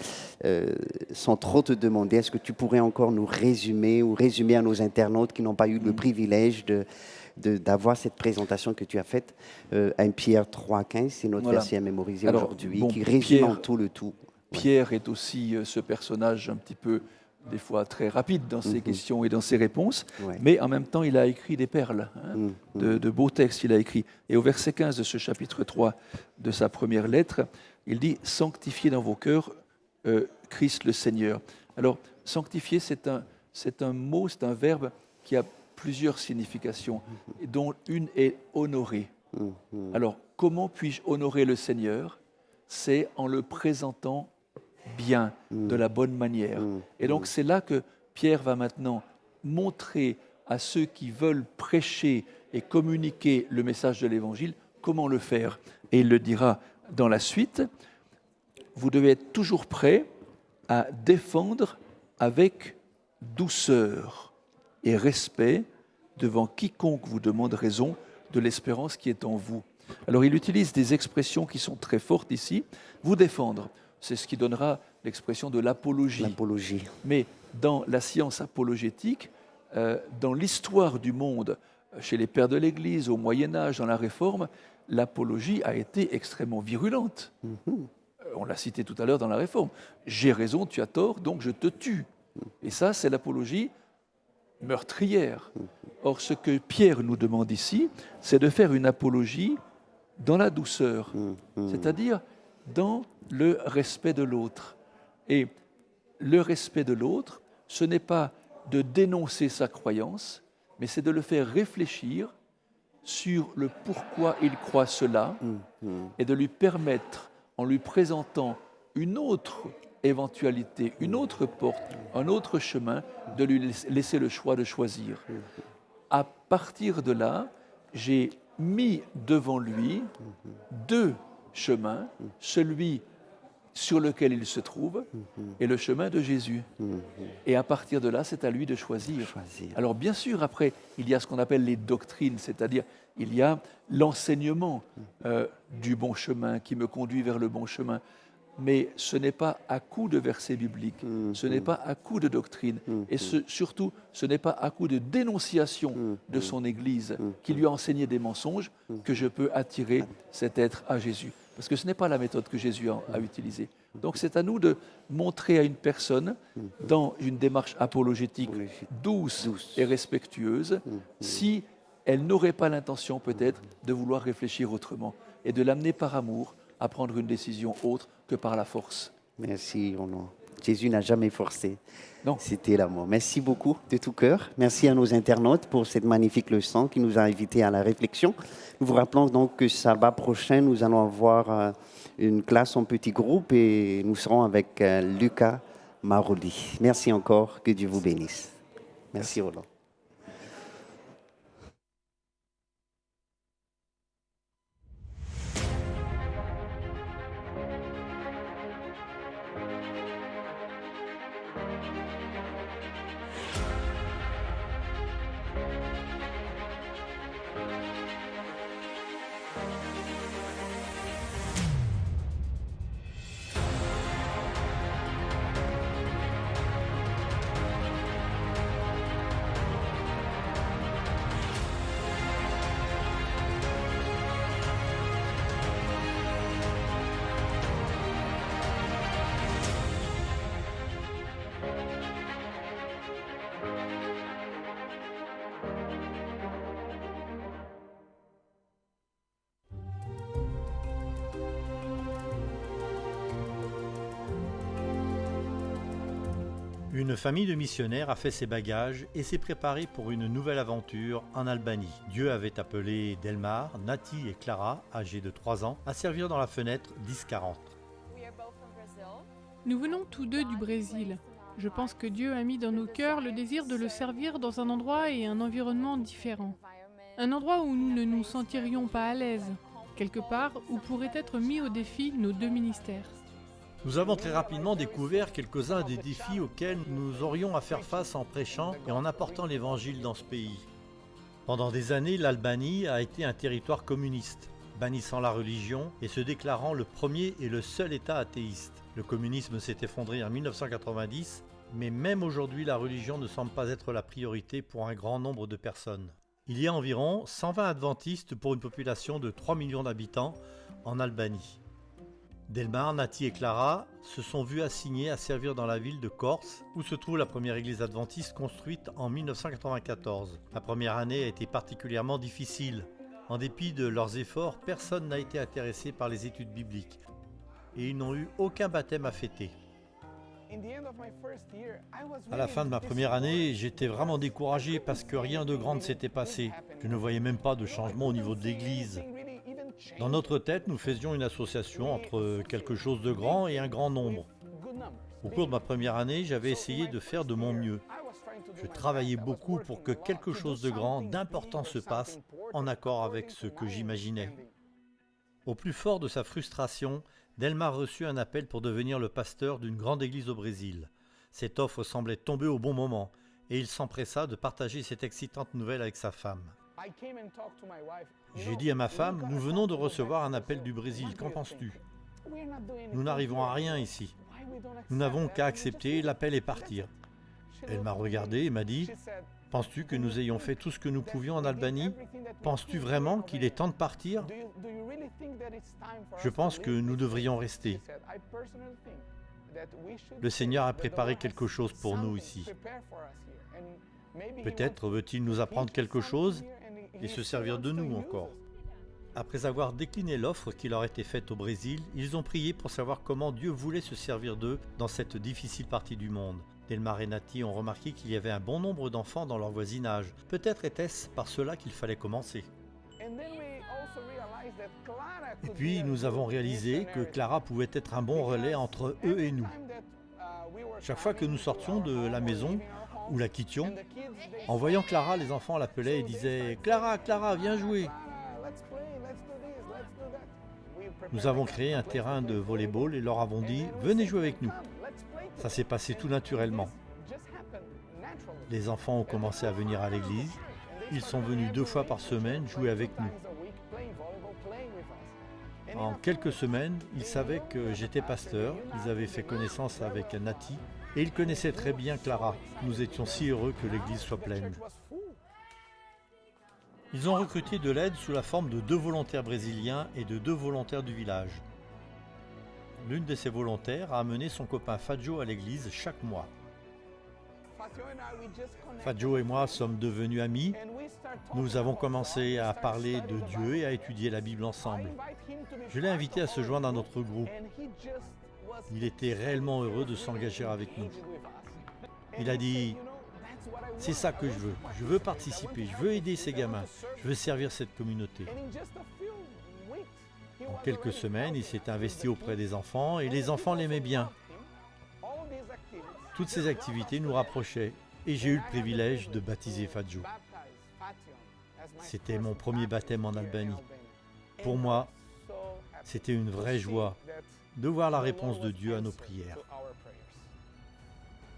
sans trop te demander, est-ce que tu pourrais encore nous résumer ou résumer à nos internautes qui n'ont pas eu le privilège d'avoir cette présentation que tu as faite. 1 Pierre 3,15, c'est notre verset à mémoriser aujourd'hui, qui résume en tout le tout. Pierre est aussi ce personnage un petit peu, des fois très rapide dans ses questions et dans ses réponses, mais en même temps, il a écrit des perles, de beaux textes, il a écrit. Et au verset 15 de ce chapitre 3 de sa première lettre, il dit « Sanctifiez dans vos cœurs Christ le Seigneur ». Alors, sanctifier, c'est un mot, c'est un verbe qui a plusieurs significations, dont une est honorer. Alors, comment puis-je honorer le Seigneur? C'est en le présentant bien, de la bonne manière. Et donc, c'est là que Pierre va maintenant montrer à ceux qui veulent prêcher et communiquer le message de l'Évangile comment le faire. Et il le dira dans la suite, vous devez être toujours prêts à défendre avec douceur et respect devant quiconque vous demande raison de l'espérance qui est en vous. Alors il utilise des expressions qui sont très fortes ici. Vous défendre, c'est ce qui donnera l'expression de l'apologie. L'apologie. Mais dans la science apologétique, dans l'histoire du monde, chez les pères de l'Église, au Moyen-Âge, dans la Réforme, l'apologie a été extrêmement virulente. On l'a cité tout à l'heure dans la Réforme. J'ai raison, tu as tort, donc je te tue. Et ça, c'est l'apologie meurtrière. Or, ce que Pierre nous demande ici, c'est de faire une apologie dans la douceur, c'est-à-dire dans le respect de l'autre. Et le respect de l'autre, ce n'est pas de dénoncer sa croyance, mais c'est de le faire réfléchir sur le pourquoi il croit cela et de lui permettre, en lui présentant une autre éventualité, une autre porte, un autre chemin, de lui laisser le choix de choisir. À partir de là, j'ai mis devant lui deux chemins, celui sur lequel il se trouve et le chemin de Jésus. Et à partir de là, c'est à lui de choisir. Alors bien sûr, après, il y a ce qu'on appelle les doctrines, c'est-à-dire il y a l'enseignement du bon chemin qui me conduit vers le bon chemin. Mais ce n'est pas à coup de versets bibliques, ce n'est pas à coup de doctrine, et surtout, ce n'est pas à coup de dénonciation de son Église qui lui a enseigné des mensonges que je peux attirer cet être à Jésus. Parce que ce n'est pas la méthode que Jésus a utilisée. Donc c'est à nous de montrer à une personne, dans une démarche apologétique douce et respectueuse, si elle n'aurait pas l'intention peut-être de vouloir réfléchir autrement, et de l'amener par amour à prendre une décision autre que par la force. Merci, Roland. Jésus n'a jamais forcé. Non. C'était l'amour. Merci beaucoup de tout cœur. Merci à nos internautes pour cette magnifique leçon qui nous a invités à la réflexion. Nous vous rappelons donc que sabbat prochain, nous allons avoir une classe en petit groupe et nous serons avec Lucas Maroli. Merci encore. Que Dieu vous bénisse. Merci Roland. Une famille de missionnaires a fait ses bagages et s'est préparée pour une nouvelle aventure en Albanie. Dieu avait appelé Delmar, Nati et Clara, âgées de 3 ans, à servir dans la fenêtre 10-40. Nous venons tous deux du Brésil. Je pense que Dieu a mis dans nos cœurs le désir de le servir dans un endroit et un environnement différent. Un endroit où nous ne nous sentirions pas à l'aise, quelque part où pourraient être mis au défi nos deux ministères. Nous avons très rapidement découvert quelques-uns des défis auxquels nous aurions à faire face en prêchant et en apportant l'évangile dans ce pays. Pendant des années, l'Albanie a été un territoire communiste, bannissant la religion et se déclarant le premier et le seul État athéiste. Le communisme s'est effondré en 1990, mais même aujourd'hui, la religion ne semble pas être la priorité pour un grand nombre de personnes. Il y a environ 120 adventistes pour une population de 3 millions d'habitants en Albanie. Delmar, Nati et Clara se sont vus assignés à servir dans la ville de Korçë, où se trouve la première église adventiste construite en 1994. La première année a été particulièrement difficile. En dépit de leurs efforts, personne n'a été intéressé par les études bibliques et ils n'ont eu aucun baptême à fêter. À la fin de ma première année, j'étais vraiment découragé parce que rien de grand ne s'était passé. Je ne voyais même pas de changement au niveau de l'église. Dans notre tête, nous faisions une association entre quelque chose de grand et un grand nombre. Au cours de ma première année, j'avais essayé de faire de mon mieux. Je travaillais beaucoup pour que quelque chose de grand, d'important se passe, en accord avec ce que j'imaginais. Au plus fort de sa frustration, Delmar reçut un appel pour devenir le pasteur d'une grande église au Brésil. Cette offre semblait tomber au bon moment, et il s'empressa de partager cette excitante nouvelle avec sa femme. J'ai dit à ma femme, nous venons de recevoir un appel du Brésil, qu'en penses-tu? Nous n'arrivons à rien ici. Nous n'avons qu'à accepter l'appel et partir. Elle m'a regardé et m'a dit, penses-tu que nous ayons fait tout ce que nous pouvions en Albanie? Penses-tu vraiment qu'il est temps de partir? Je pense que nous devrions rester. Le Seigneur a préparé quelque chose pour nous ici. Peut-être veut-il nous apprendre quelque chose et se servir de nous encore. Après avoir décliné l'offre qui leur était faite au Brésil, ils ont prié pour savoir comment Dieu voulait se servir d'eux dans cette difficile partie du monde. Delmar et Nati ont remarqué qu'il y avait un bon nombre d'enfants dans leur voisinage. Peut-être était-ce par cela qu'il fallait commencer. Et puis nous avons réalisé que Clara pouvait être un bon relais entre eux et nous. Chaque fois que nous sortions de la maison ou la quittions, en voyant Clara, les enfants l'appelaient et disaient « Clara, Clara, viens jouer !» Nous avons créé un terrain de volley-ball et leur avons dit « Venez jouer avec nous !» Ça s'est passé tout naturellement. Les enfants ont commencé à venir à l'église. Ils sont venus 2 fois par semaine jouer avec nous. En quelques semaines, ils savaient que j'étais pasteur. Ils avaient fait connaissance avec Nati et ils connaissaient très bien Clara. Nous étions si heureux que l'église soit pleine. Ils ont recruté de l'aide sous la forme de 2 volontaires brésiliens et de 2 volontaires du village. L'une de ces volontaires a amené son copain Fadjo à l'église chaque mois. Fadjo et moi sommes devenus amis. Nous avons commencé à parler de Dieu et à étudier la Bible ensemble. Je l'ai invité à se joindre à notre groupe. Il était réellement heureux de s'engager avec nous. Il a dit « C'est ça que je veux participer, je veux aider ces gamins, je veux servir cette communauté. » En quelques semaines, il s'est investi auprès des enfants et les enfants l'aimaient bien. Toutes ces activités nous rapprochaient et j'ai eu le privilège de baptiser Fadjo. C'était mon premier baptême en Albanie. Pour moi, c'était une vraie joie de voir la réponse de Dieu à nos prières.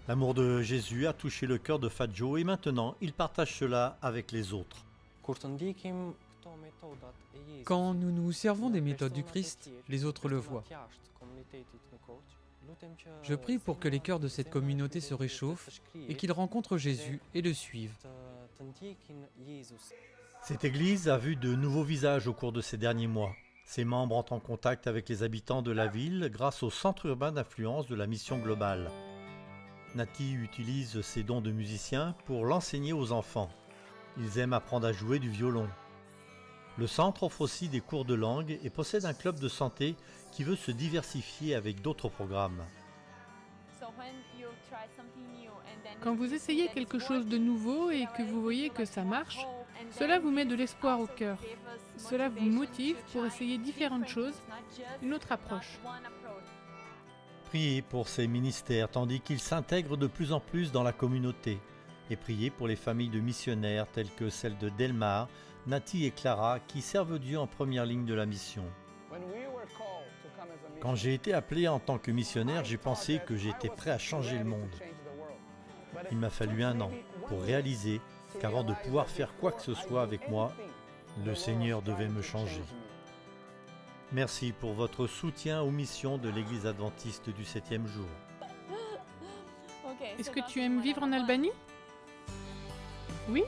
L'amour de Jésus a touché le cœur de Fadjo et maintenant il partage cela avec les autres. Quand nous nous servons des méthodes du Christ, les autres le voient. Je prie pour que les cœurs de cette communauté se réchauffent et qu'ils rencontrent Jésus et le suivent. Cette église a vu de nouveaux visages au cours de ces derniers mois. Ses membres entrent en contact avec les habitants de la ville grâce au centre urbain d'influence de la mission globale. Nati utilise ses dons de musicien pour l'enseigner aux enfants. Ils aiment apprendre à jouer du violon. Le centre offre aussi des cours de langue et possède un club de santé qui veut se diversifier avec d'autres programmes. Quand vous essayez quelque chose de nouveau et que vous voyez que ça marche, cela vous met de l'espoir au cœur. Cela vous motive pour essayer différentes choses, une autre approche. Priez pour ces ministères tandis qu'ils s'intègrent de plus en plus dans la communauté. Et priez pour les familles de missionnaires telles que celle de Delmar, Nati et Clara qui servent Dieu en première ligne de la mission. Quand j'ai été appelé en tant que missionnaire, j'ai pensé que j'étais prêt à changer le monde. Il m'a fallu 1 an pour réaliser qu'avant de pouvoir faire quoi que ce soit avec moi, le Seigneur devait me changer. Merci pour votre soutien aux missions de l'Église adventiste du 7e jour. Est-ce que tu aimes vivre en Albanie? Oui?